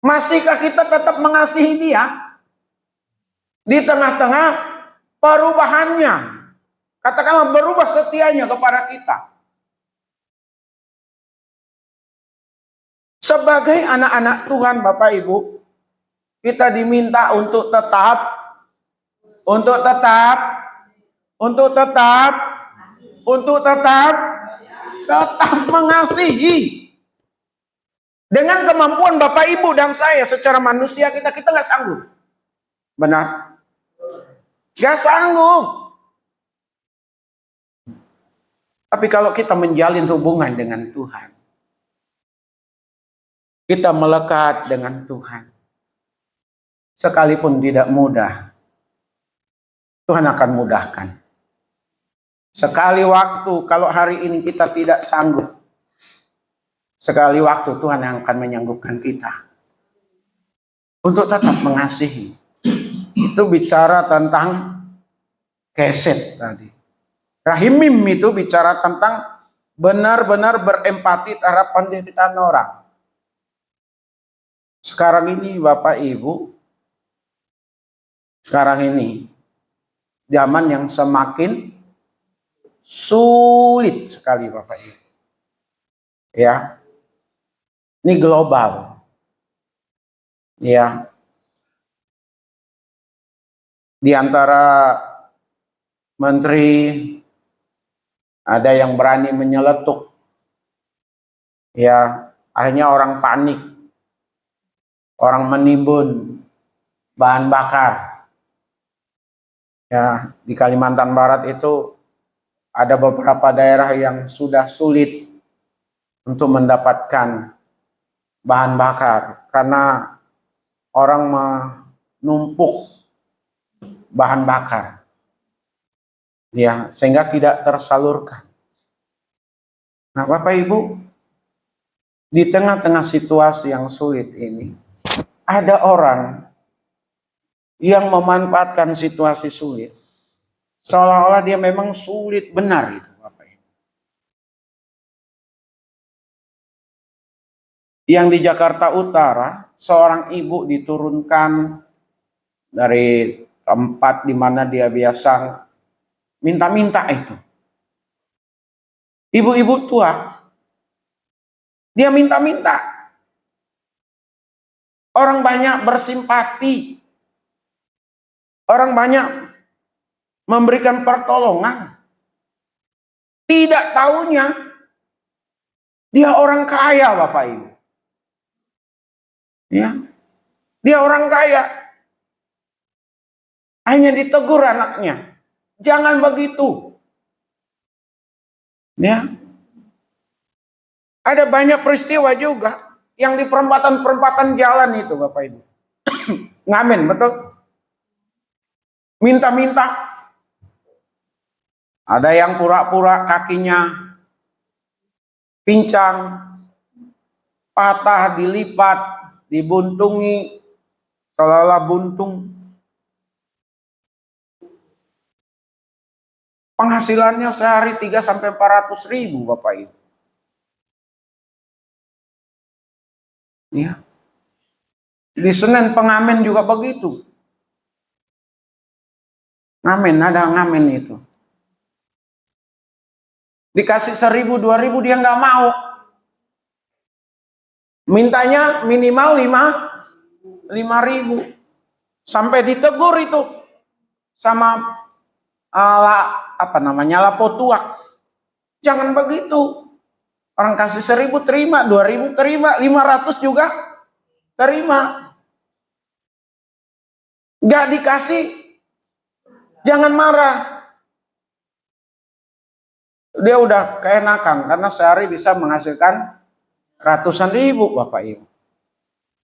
masihkah kita tetap mengasihi dia? Di tengah-tengah perubahannya, katakanlah berubah setianya kepada kita. Sebagai anak-anak Tuhan Bapak Ibu, kita diminta untuk tetap mengasihi. Dengan kemampuan Bapak Ibu dan saya secara manusia kita nggak sanggup. Benar? Nggak sanggup. Tapi kalau kita menjalin hubungan dengan Tuhan, kita melekat dengan Tuhan, sekalipun tidak mudah, Tuhan akan mudahkan. Sekali waktu, kalau hari ini kita tidak sanggup, sekali waktu Tuhan yang akan menyanggupkan kita untuk tetap mengasihi. Itu bicara tentang keset tadi. Rahimim itu bicara tentang benar-benar berempati terhadap penderitaan orang. Sekarang ini Bapak Ibu, sekarang ini zaman yang semakin sulit sekali Bapak Ibu. Ya. Ini global. Ya. Di antara menteri ada yang berani menyeletuk. Ya, akhirnya orang panik. Orang menimbun bahan bakar. Ya, di Kalimantan Barat itu ada beberapa daerah yang sudah sulit untuk mendapatkan bahan bakar karena orang menumpuk bahan bakar. Ya, sehingga tidak tersalurkan. Nah, Bapak Ibu, di tengah-tengah situasi yang sulit ini, ada orang yang memanfaatkan situasi sulit, seolah-olah dia memang sulit benar itu, Bapak Ibu. Yang di Jakarta Utara, seorang ibu diturunkan dari tempat di mana dia biasa minta-minta itu. Ibu-ibu tua, dia minta-minta. Orang banyak bersimpati. Orang banyak memberikan pertolongan. Tidak taunya dia orang kaya, Bapak Ibu. Ya, dia orang kaya. Hanya ditegur anaknya, jangan begitu. Ya, ada banyak peristiwa juga yang di perempatan-perempatan jalan itu, Bapak Ibu. Ngamen, betul? Minta-minta. Ada yang pura-pura kakinya pincang, patah, dilipat, dibuntungi, seolah-olah buntung. Penghasilannya sehari 300-400 ribu, Bapak Ibu. Ya. Di Senen pengamen juga begitu. Ngamen, ada ngamen itu. Dikasih 1.000, 2.000 dia nggak mau. Mintanya minimal 5.000. Sampai ditegur itu sama lapo tuak. Jangan begitu. Orang kasih 1.000 terima, 2.000 terima, 500 juga terima. Gak dikasih, jangan marah. Dia udah keenakan karena sehari bisa menghasilkan ratusan ribu, Bapak Ibu.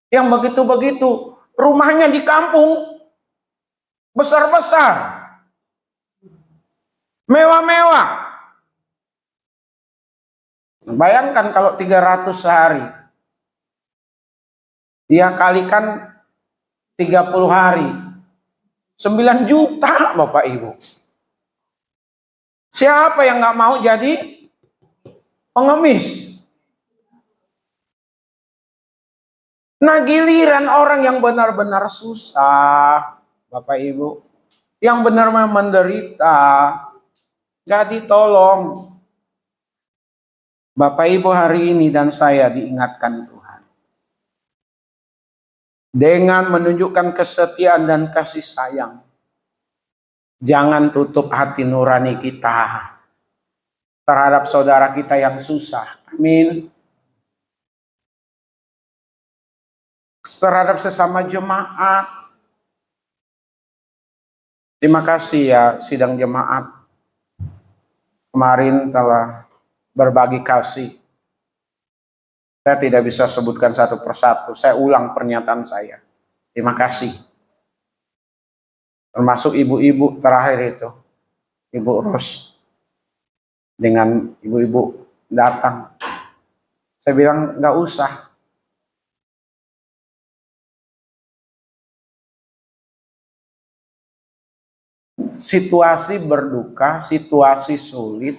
Yang begitu-begitu, rumahnya di kampung, besar-besar, mewah-mewah. Bayangkan kalau 300 sehari, dia kalikan 30 hari, 9 juta, Bapak Ibu. Siapa yang nggak mau jadi pengemis? Nah, giliran orang yang benar-benar susah, Bapak Ibu, yang benar-benar menderita, nggak ditolong. Bapak Ibu, hari ini dan saya diingatkan Tuhan dengan menunjukkan kesetiaan dan kasih sayang. Jangan tutup hati nurani kita terhadap saudara kita yang susah. Amin. Terhadap sesama jemaat. Terima kasih ya sidang jemaat. Kemarin telah berbagi kasih. Saya tidak bisa sebutkan satu persatu. Saya ulang pernyataan saya. Terima kasih. Termasuk ibu-ibu terakhir itu. Ibu Ros. Dengan ibu-ibu datang. Saya bilang nggak usah. Situasi berduka, situasi sulit,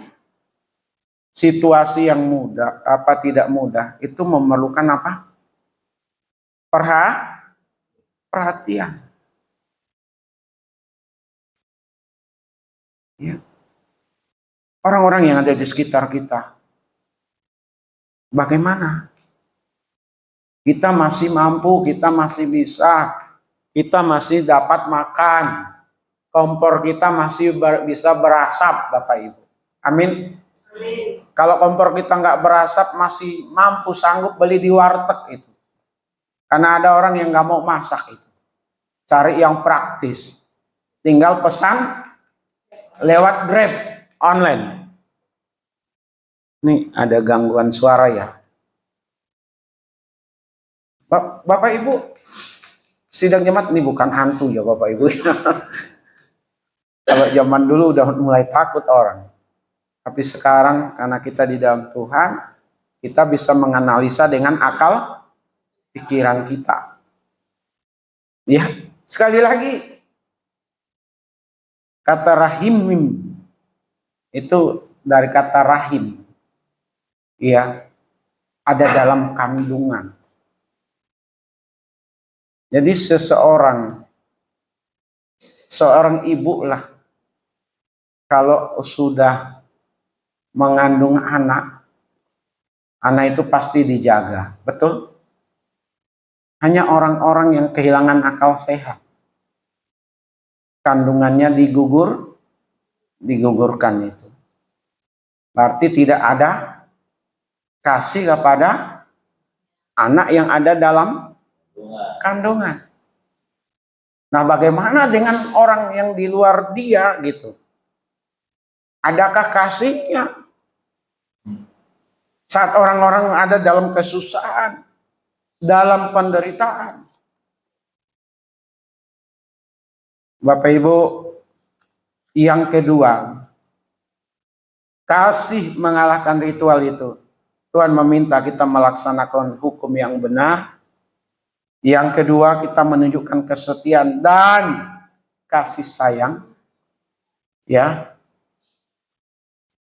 situasi yang mudah, apa tidak mudah, itu memerlukan apa? Perhatian. Ya. Orang-orang yang ada di sekitar kita, bagaimana? Kita masih mampu, kita masih bisa, kita masih dapat makan, kompor kita masih bisa berasap, Bapak Ibu. Amin. Amin. Kalau kompor kita nggak berasap, masih mampu sanggup beli di warteg itu. Karena ada orang yang nggak mau masak itu. Cari yang praktis. Tinggal pesan lewat Grab online. Nih ada gangguan suara ya. Bapak Ibu, sidang jemaat ini bukan hantu ya Bapak Ibu. Kalau zaman dulu udah mulai takut orang. Tapi sekarang karena kita di dalam Tuhan, kita bisa menganalisa dengan akal pikiran kita. Ya, sekali lagi kata rahim itu dari kata rahim. Ya. ada dalam kandungan. Jadi seorang ibu lah, kalau sudah mengandung anak itu pasti dijaga, betul? Hanya orang-orang yang kehilangan akal sehat, kandungannya digugurkan itu. Berarti tidak ada kasih kepada anak yang ada dalam kandungan. Nah, bagaimana dengan orang yang di luar dia gitu? Adakah kasihnya? Saat orang-orang ada dalam kesusahan, dalam penderitaan. Bapak Ibu, yang kedua, kasih mengalahkan ritual itu. Tuhan meminta kita melaksanakan hukum yang benar. Yang kedua, kita menunjukkan kesetiaan dan kasih sayang. Ya.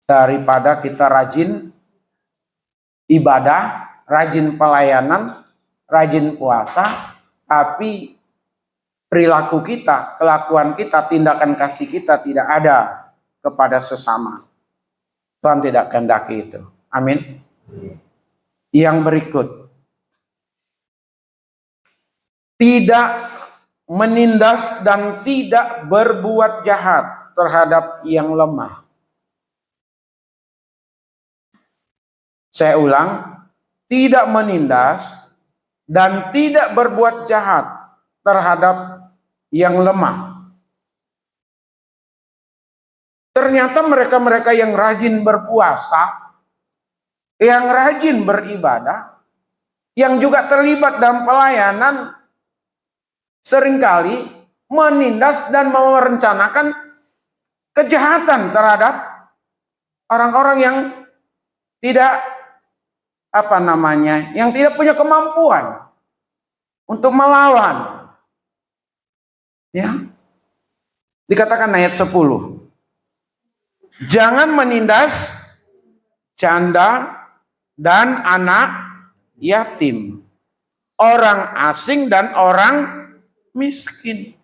Daripada kita rajin ibadah, rajin pelayanan, rajin puasa, tapi perilaku kita, kelakuan kita, tindakan kasih kita tidak ada kepada sesama. Tuhan tidak kehendaki itu. Amin. Yang berikut, tidak menindas dan tidak berbuat jahat terhadap yang lemah. Saya ulang, tidak menindas dan tidak berbuat jahat terhadap yang lemah. Ternyata mereka-mereka yang rajin berpuasa, yang rajin beribadah, yang juga terlibat dalam pelayanan, seringkali menindas dan merencanakan kejahatan terhadap orang-orang yang tidak yang tidak punya kemampuan untuk melawan. Ya. Dikatakan ayat 10. Jangan menindas janda dan anak yatim, orang asing dan orang miskin.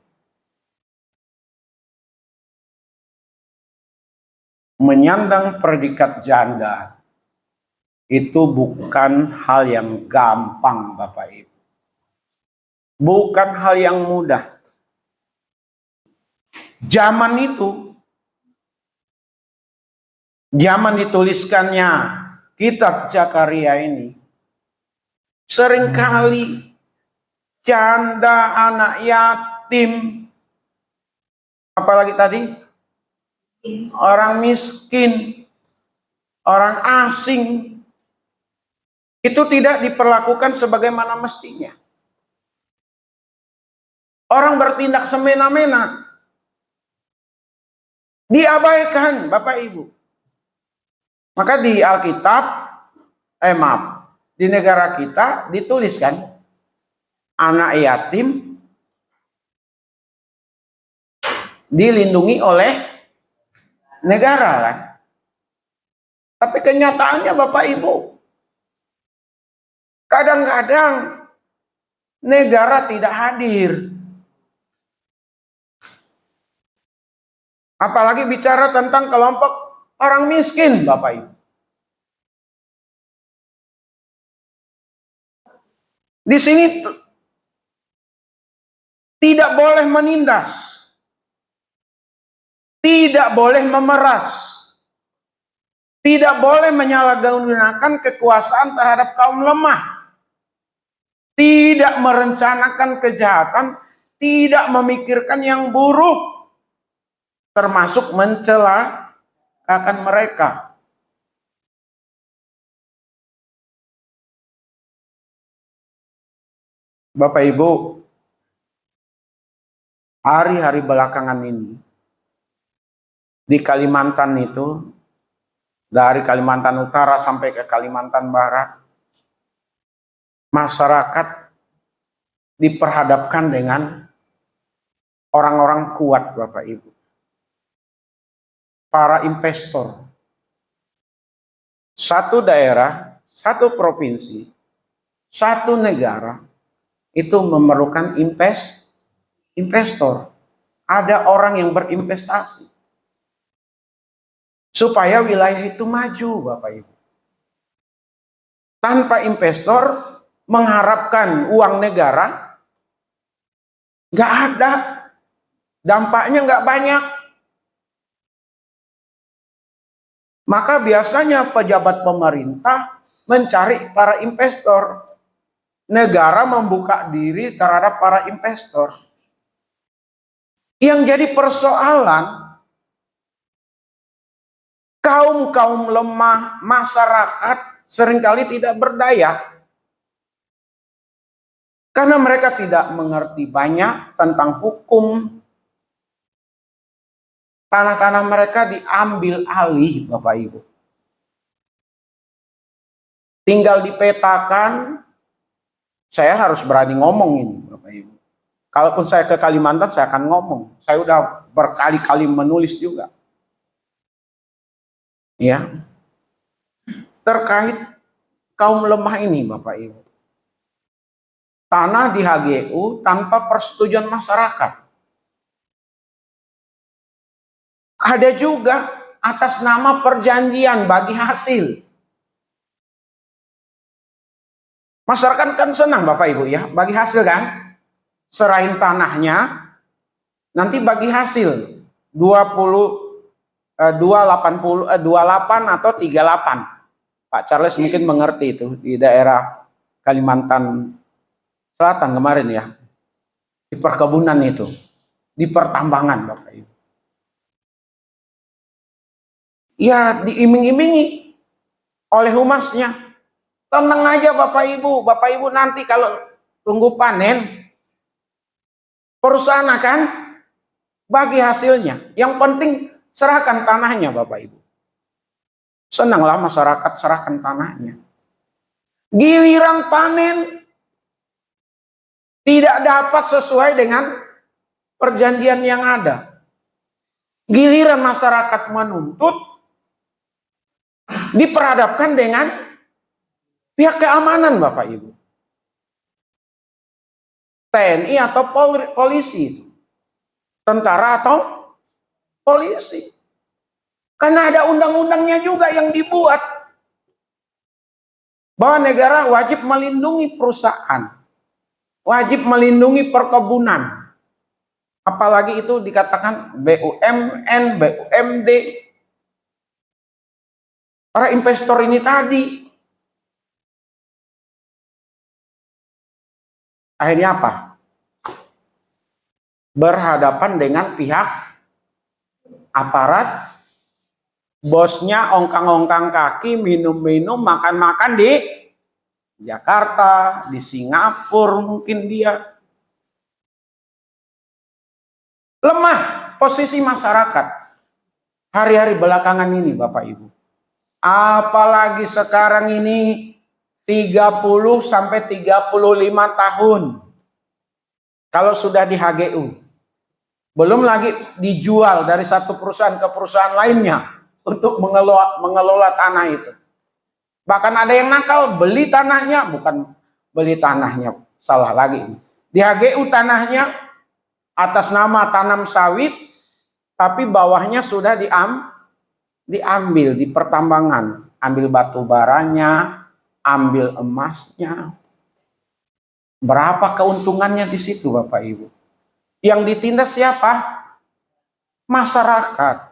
Menyandang predikat janda itu bukan hal yang gampang, Bapak Ibu. Bukan hal yang mudah. Zaman dituliskannya kitab Zakaria ini, seringkali janda, anak yatim, apalagi tadi, orang miskin, orang asing, itu tidak diperlakukan sebagaimana mestinya. Orang bertindak semena-mena, diabaikan, Bapak Ibu. Maka di Alkitab, di negara kita dituliskan anak yatim dilindungi oleh negara kan. Tapi kenyataannya Bapak Ibu, kadang-kadang negara tidak hadir. Apalagi bicara tentang kelompok orang miskin, Bapak Ibu. Di sini tidak boleh menindas, tidak boleh memeras, tidak boleh menyalahgunakan kekuasaan terhadap kaum lemah, tidak merencanakan kejahatan, tidak memikirkan yang buruk, termasuk mencelakakan mereka. Bapak Ibu, hari-hari belakangan ini di Kalimantan itu, dari Kalimantan Utara sampai ke Kalimantan Barat, masyarakat diperhadapkan dengan orang-orang kuat, Bapak Ibu. Para investor. Satu daerah satu provinsi, satu negara itu memerlukan investor. Ada orang yang berinvestasi supaya wilayah itu maju, Bapak Ibu. Tanpa investor mengharapkan uang negara, nggak ada, dampaknya nggak banyak. Maka biasanya pejabat pemerintah mencari para investor. Negara membuka diri terhadap para investor. Yang jadi persoalan, kaum lemah, masyarakat seringkali tidak berdaya. Karena mereka tidak mengerti banyak tentang hukum. Tanah-tanah mereka diambil alih, Bapak Ibu. Tinggal dipetakan. Saya harus berani ngomong ini, Bapak Ibu. Kalaupun saya ke Kalimantan, saya akan ngomong. Saya udah berkali-kali menulis juga. Ya. Terkait kaum lemah ini, Bapak Ibu. Tanah di HGU tanpa persetujuan masyarakat. Ada juga atas nama perjanjian bagi hasil. Masyarakat kan senang Bapak Ibu ya, bagi hasil kan. Serahin tanahnya, nanti bagi hasil 28 atau 38. Pak Charles mungkin mengerti itu di daerah Kalimantan Selatan kemarin ya. Di perkebunan itu, di pertambangan Bapak Ibu. Ya diiming-imingi oleh humasnya. Tenang aja Bapak Ibu nanti kalau tunggu panen, perusahaan akan bagi hasilnya. Yang penting serahkan tanahnya Bapak Ibu. Senanglah masyarakat serahkan tanahnya. Giliran panen, tidak dapat sesuai dengan perjanjian yang ada. Giliran masyarakat menuntut, diperhadapkan dengan pihak keamanan Bapak Ibu. TNI atau polisi. Tentara atau polisi. Karena ada undang-undangnya juga yang dibuat. Bahwa negara wajib melindungi perusahaan. Wajib melindungi perkebunan. Apalagi itu dikatakan BUMN, BUMD. Para investor ini tadi. Akhirnya apa? Berhadapan dengan pihak aparat, bosnya ongkang-ongkang kaki, minum-minum, makan-makan di Jakarta, di Singapura mungkin dia. Lemah posisi masyarakat hari-hari belakangan ini Bapak Ibu. Apalagi sekarang ini 30 sampai 35 tahun. Kalau sudah di HGU. Belum lagi dijual dari satu perusahaan ke perusahaan lainnya untuk mengelola tanah itu. Bahkan ada yang nakal beli tanahnya, bukan beli tanahnya, salah lagi. Di HGU tanahnya atas nama tanam sawit, tapi bawahnya sudah diambil di pertambangan. Ambil batu baranya, ambil emasnya. Berapa keuntungannya di situ Bapak Ibu? Yang ditindas siapa? Masyarakat.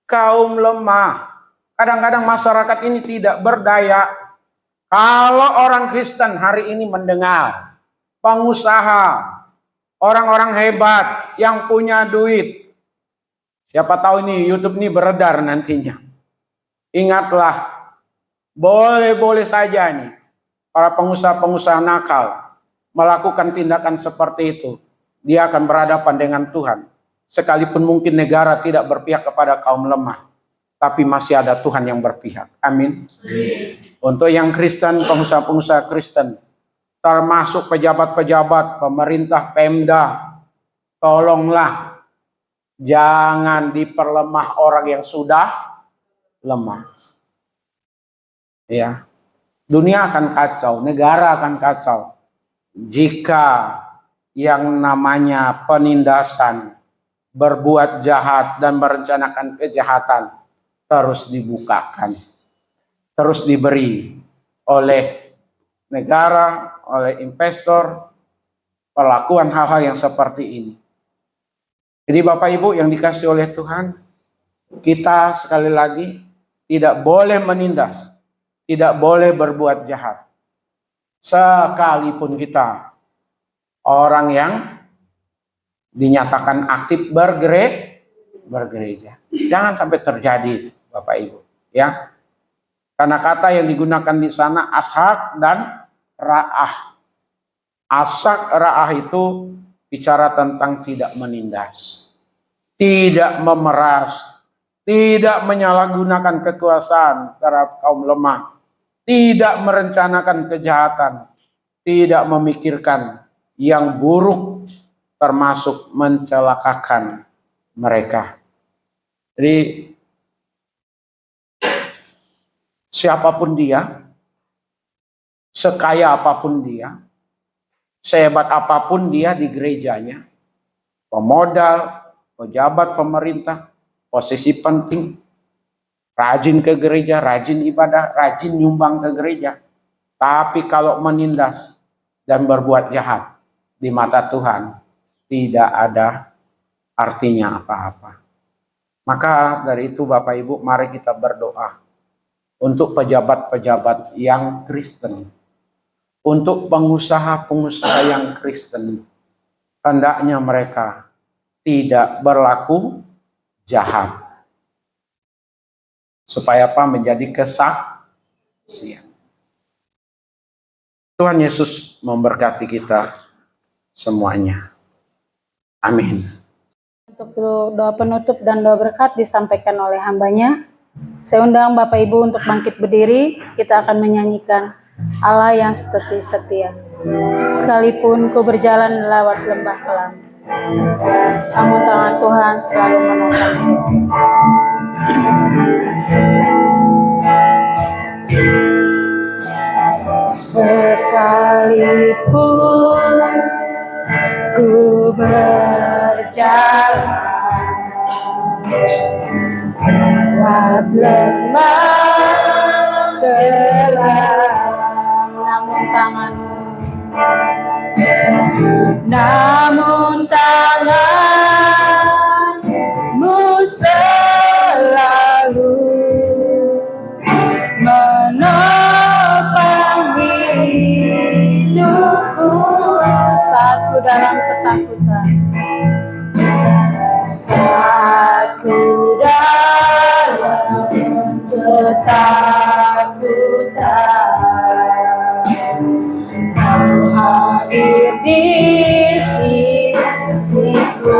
Kaum lemah. Kadang-kadang masyarakat ini tidak berdaya. Kalau orang Kristen hari ini mendengar pengusaha, orang-orang hebat yang punya duit. Siapa tahu ini YouTube ini beredar nantinya. Ingatlah, boleh-boleh saja nih para pengusaha-pengusaha nakal melakukan tindakan seperti itu. Dia akan berhadapan dengan Tuhan. Sekalipun mungkin negara tidak berpihak kepada kaum lemah, tapi masih ada Tuhan yang berpihak. Amin. Untuk yang Kristen, pengusaha-pengusaha Kristen, termasuk pejabat-pejabat, pemerintah, Pemda, tolonglah jangan diperlemah orang yang sudah lemah. Ya. Dunia akan kacau, negara akan kacau jika yang namanya penindasan, berbuat jahat dan merencanakan kejahatan terus dibukakan, terus diberi oleh negara, oleh investor, perlakuan hal-hal yang seperti ini. Jadi Bapak Ibu yang dikasih oleh Tuhan, kita sekali lagi tidak boleh menindas, tidak boleh berbuat jahat. Sekalipun kita orang yang dinyatakan aktif bergereja. Jangan sampai terjadi, Bapak Ibu, ya. Karena kata yang digunakan di sana ashak dan ra'ah. Ashak ra'ah itu bicara tentang tidak menindas, tidak memeras, tidak menyalahgunakan kekuasaan terhadap kaum lemah, tidak merencanakan kejahatan, tidak memikirkan yang buruk, termasuk mencelakakan mereka. Jadi siapapun dia, sekaya apapun dia, sehebat apapun dia di gerejanya, pemodal, pejabat pemerintah, posisi penting, rajin ke gereja, rajin ibadah, rajin nyumbang ke gereja, tapi kalau menindas dan berbuat jahat di mata Tuhan, tidak ada artinya apa-apa. Maka dari itu Bapak Ibu, mari kita berdoa untuk pejabat-pejabat yang Kristen, untuk pengusaha-pengusaha yang Kristen, hendaknya mereka tidak berlaku jahat. Supaya apa? Menjadi kesaksian. Tuhan Yesus memberkati kita semuanya. Amin. Untuk doa penutup dan doa berkat disampaikan oleh hambanya. Saya undang Bapak Ibu untuk bangkit berdiri. Kita akan menyanyikan Allah yang setia. Sekalipun ku berjalan lewat lembah kelam, namun tangan Tuhan selalu menopang. Sekalipun ku berjalan lewat lembah kelam, namun tanganmu selalu menopang hidupku saat ku dalam ketakutan, saat ku dalam ketakutan. Kau hadir di sisiku,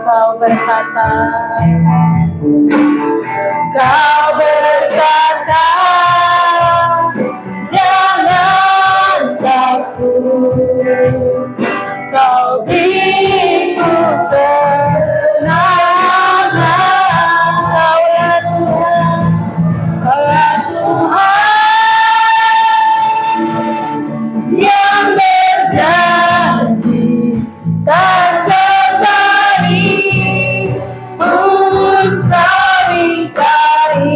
kau berkata, jangan takut, kau beriku ketenangan, kaulah Tuhan yang berjanji, tak sekali pun kau ingkari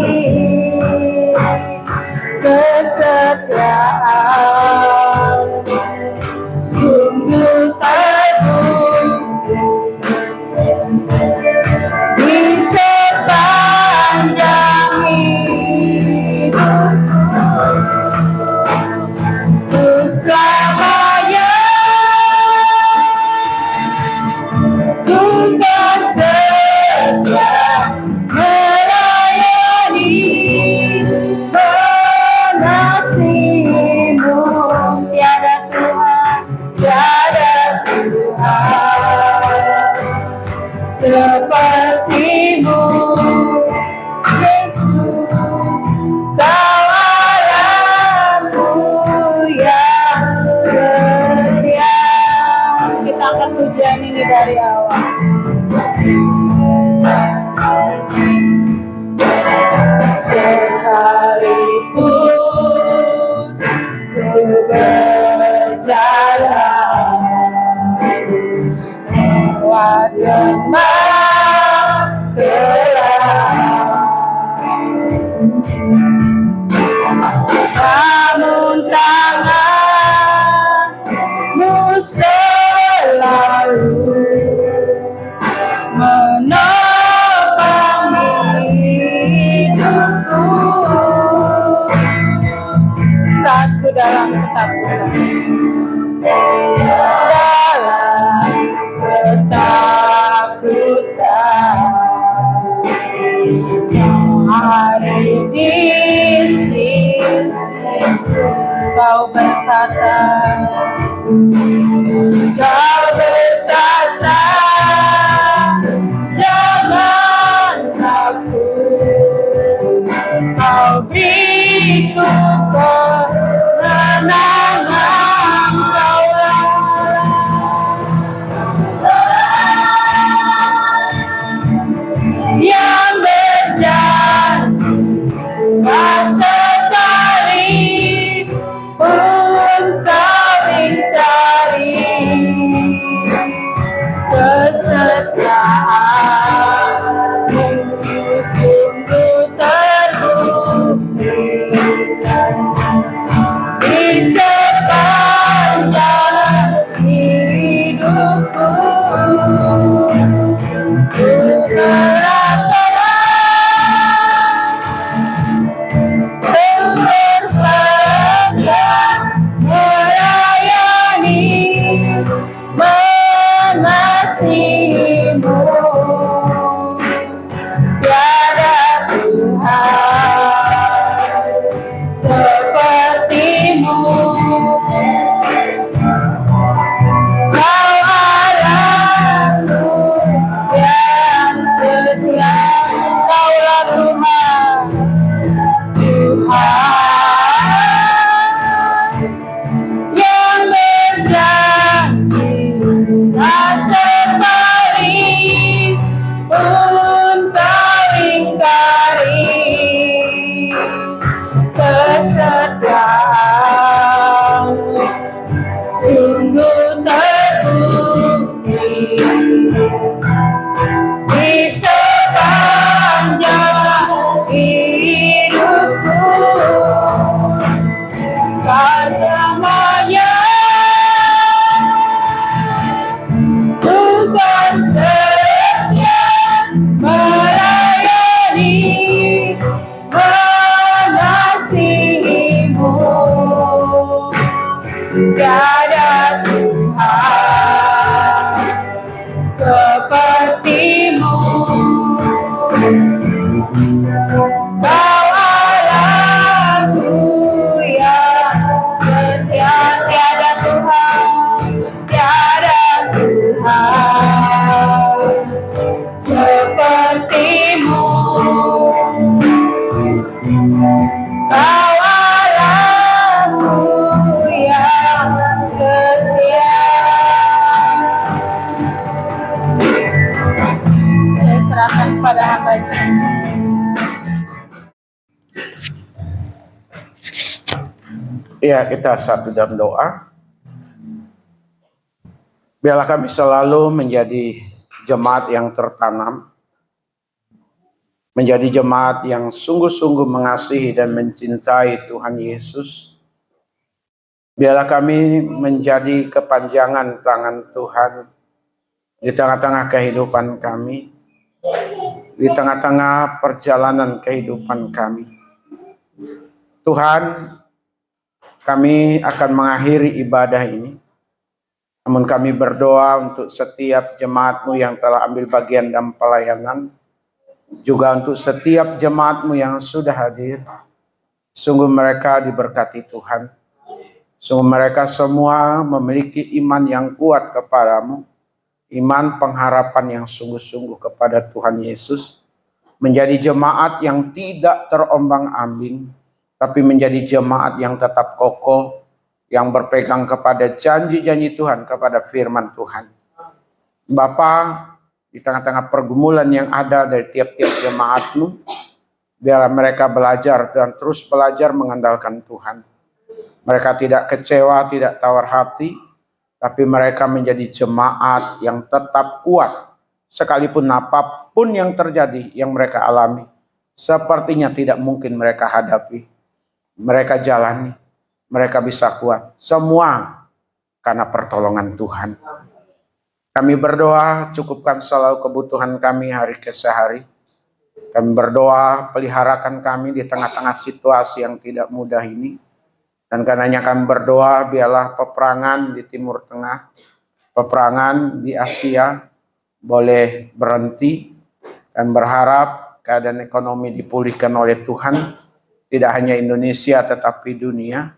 namun tanganmu selalu menopang hidupku. Saatku dalam ketakutan, Dalam ketakutan hari di sisiku, Kau berkata, Kau berkata, jangan takut, Kau beriku kemenangan, Kaulah yang berjanji sekali pun Kau ingkari kesetiaanmu sungguh terbukti di sepanjang hidupku. Ku terus setia melayani, mengasihimu. Tiada Tuhan sepertimu. Kau Allahku yang setia, Kaulah Tuhan, Tuhan yang berjanji sekali pun Kau ingkari kesetiaanmu sungguh terbukti di sepanjang hidupku. Kau selamanya bukan setia melayani, mengasihimu. Tiada Tuhan sepertimu. Kau Allahku yang setia. Tiada Tuhan, tiada Tuhan sepertimu. Kau Allahku yang setia. saya serahkan pada hamba-Nya. Ya, kita satu dalam doa. Biarlah kami selalu menjadi jemaat yang tertanam, menjadi jemaat yang sungguh-sungguh mengasihi dan mencintai Tuhan Yesus. Biarlah kami menjadi kepanjangan tangan Tuhan di tengah-tengah kehidupan kami, di tengah-tengah perjalanan kehidupan kami. Tuhan, kami akan mengakhiri ibadah ini. Namun kami berdoa untuk setiap jemaat-Mu yang telah ambil bagian dalam pelayanan, juga untuk setiap jemaat-Mu yang sudah hadir. Sungguh mereka diberkati Tuhan. Sungguh mereka semua memiliki iman yang kuat kepadamu, iman pengharapan yang sungguh-sungguh kepada Tuhan Yesus, menjadi jemaat yang tidak terombang-ambing, tapi menjadi jemaat yang tetap kokoh, yang berpegang kepada janji-janji Tuhan, kepada firman Tuhan. Bapa, di tengah-tengah pergumulan yang ada dari tiap-tiap jemaat-Mu, biarlah mereka belajar dan terus belajar mengandalkan Tuhan. Mereka tidak kecewa, tidak tawar hati, tapi mereka menjadi jemaat yang tetap kuat, sekalipun apapun yang terjadi, yang mereka alami, sepertinya tidak mungkin mereka hadapi. mereka jalani, mereka bisa kuat. Semua karena pertolongan Tuhan. Kami berdoa, cukupkan selalu kebutuhan kami hari ke hari. Kami berdoa, peliharakan kami di tengah-tengah situasi yang tidak mudah ini. Dan karenanya kami berdoa, biarlah peperangan di Timur Tengah, peperangan di Asia boleh berhenti. Dan berharap keadaan ekonomi dipulihkan oleh Tuhan. Tidak hanya Indonesia tetapi dunia.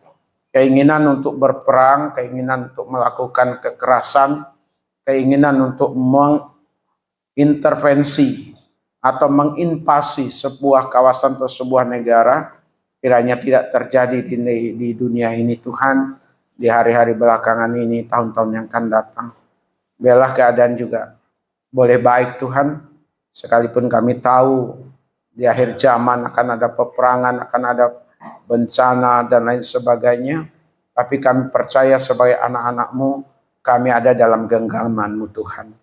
Keinginan untuk berperang, keinginan untuk melakukan kekerasan, keinginan untuk mengintervensi atau menginvasi sebuah kawasan atau sebuah negara kiranya tidak terjadi di dunia ini Tuhan, di hari-hari belakangan ini, tahun-tahun yang akan datang. Biarlah keadaan juga boleh baik Tuhan, sekalipun kami tahu di akhir zaman akan ada peperangan, akan ada bencana dan lain sebagainya, tapi kami percaya sebagai anak-anak-Mu, kami ada dalam genggaman-Mu Tuhan.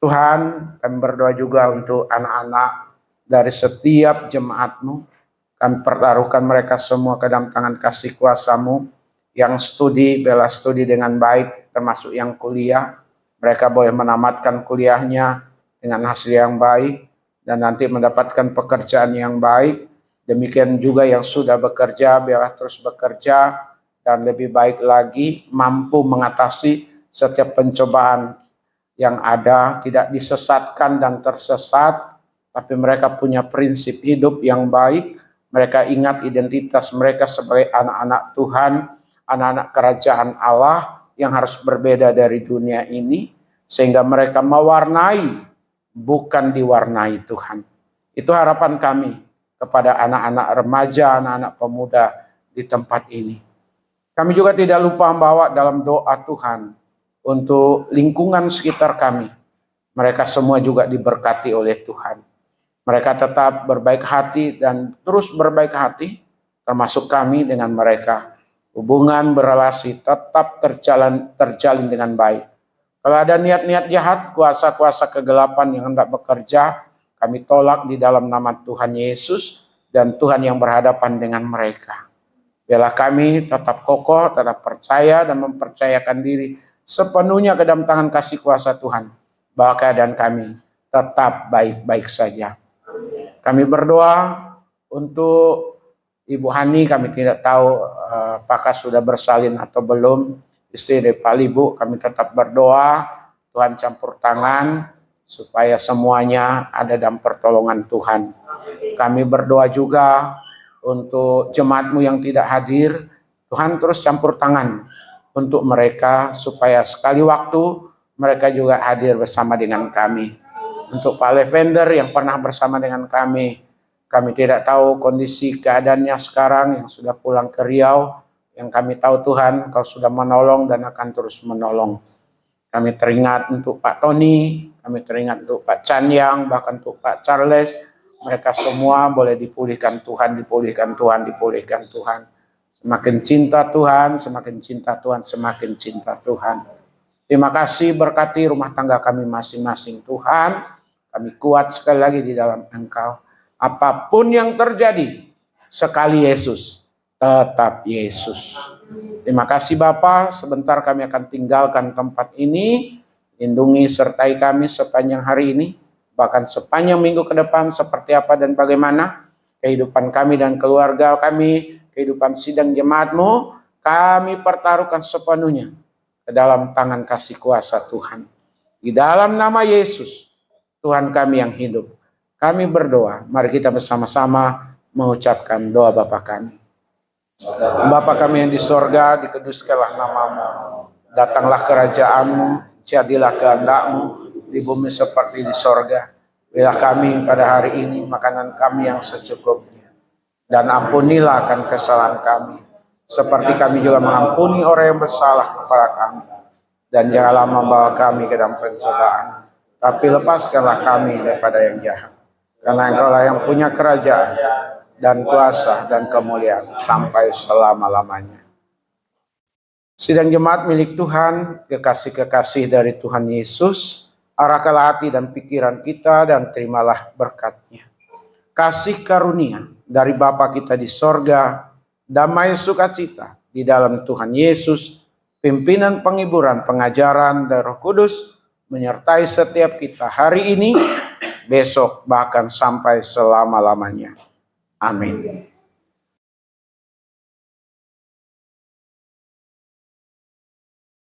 Tuhan, kami berdoa juga untuk anak-anak dari setiap jemaat-Mu. Kami pertaruhkan mereka semua ke dalam tangan kasih kuasa-Mu. Yang studi, bela studi dengan baik, termasuk yang kuliah. Mereka boleh menamatkan kuliahnya dengan hasil yang baik, dan nanti mendapatkan pekerjaan yang baik. Demikian juga yang sudah bekerja, biarlah terus bekerja, dan lebih baik lagi, mampu mengatasi setiap pencobaan yang ada, tidak disesatkan dan tersesat, tapi mereka punya prinsip hidup yang baik. Mereka ingat identitas mereka sebagai anak-anak Tuhan, anak-anak kerajaan Allah yang harus berbeda dari dunia ini, sehingga mereka mewarnai, bukan diwarnai Tuhan. Itu harapan kami kepada anak-anak remaja, anak-anak pemuda di tempat ini. Kami juga tidak lupa membawa dalam doa Tuhan untuk lingkungan sekitar kami. Mereka semua juga diberkati oleh Tuhan. Mereka tetap berbaik hati dan terus berbaik hati, termasuk kami dengan mereka. Hubungan berelasi tetap terjalin dengan baik. Kalau ada niat-niat jahat, kuasa-kuasa kegelapan yang hendak bekerja, kami tolak di dalam nama Tuhan Yesus dan Tuhan yang berhadapan dengan mereka. Biarlah kami tetap kokoh, tetap percaya dan mempercayakan diri sepenuhnya ke dalam tangan kasih kuasa Tuhan, bahwa keadaan kami tetap baik-baik saja. Kami berdoa untuk Ibu Hani, kami tidak tahu apakah sudah bersalin atau belum, istri dari Pak Libu. Kami tetap berdoa, Tuhan campur tangan, supaya semuanya ada dalam pertolongan Tuhan. Kami berdoa juga untuk jemaat-Mu yang tidak hadir, Tuhan terus campur tangan untuk mereka, supaya sekali waktu mereka juga hadir bersama dengan kami. Untuk Pak Lavender yang pernah bersama dengan kami tidak tahu kondisi keadaannya sekarang, yang sudah pulang ke Riau. Yang kami tahu Tuhan, Kau sudah menolong dan akan terus menolong. Kami teringat untuk Pak Tony, kami teringat untuk Pak Canyang, bahkan untuk Pak Charles. Mereka semua boleh dipulihkan Tuhan, dipulihkan Tuhan, dipulihkan Tuhan. Semakin cinta Tuhan, semakin cinta Tuhan, semakin cinta Tuhan. Terima kasih, berkati rumah tangga kami masing-masing Tuhan. Kami kuat sekali lagi di dalam Engkau. Apapun yang terjadi, sekali Yesus, tetap Yesus. Terima kasih Bapa, sebentar kami akan tinggalkan tempat ini. Lindungi sertai kami sepanjang hari ini, bahkan sepanjang minggu ke depan, seperti apa dan bagaimana kehidupan kami dan keluarga kami, kehidupan sidang jemaat-Mu, kami pertaruhkan sepenuhnya ke dalam tangan kasih kuasa Tuhan. Di dalam nama Yesus, Tuhan kami yang hidup, kami berdoa. Mari kita bersama-sama mengucapkan doa Bapa kami. Bapa kami yang di sorga, dikuduskanlah nama-Mu. Datanglah kerajaan-Mu, jadilah kehendak-Mu di bumi seperti di sorga. Berilah kami pada hari ini makanan kami yang secukupnya. Dan ampunilah akan kesalahan kami, seperti kami juga mengampuni orang yang bersalah kepada kami. Dan janganlah membawa kami ke dalam pencobaan, tapi lepaskanlah kami daripada yang jahat. Karena Engkau-lah yang punya kerajaan dan kuasa dan kemuliaan sampai selama-lamanya. Sidang jemaat milik Tuhan, kekasih-kekasih dari Tuhan Yesus, arahkanlah hati dan pikiran kita dan terimalah berkat-Nya. Kasih karunia dari Bapa kita di sorga, damai sukacita di dalam Tuhan Yesus, pimpinan penghiburan, pengajaran dari Roh Kudus menyertai setiap kita hari ini, besok, bahkan sampai selama-lamanya. Amin.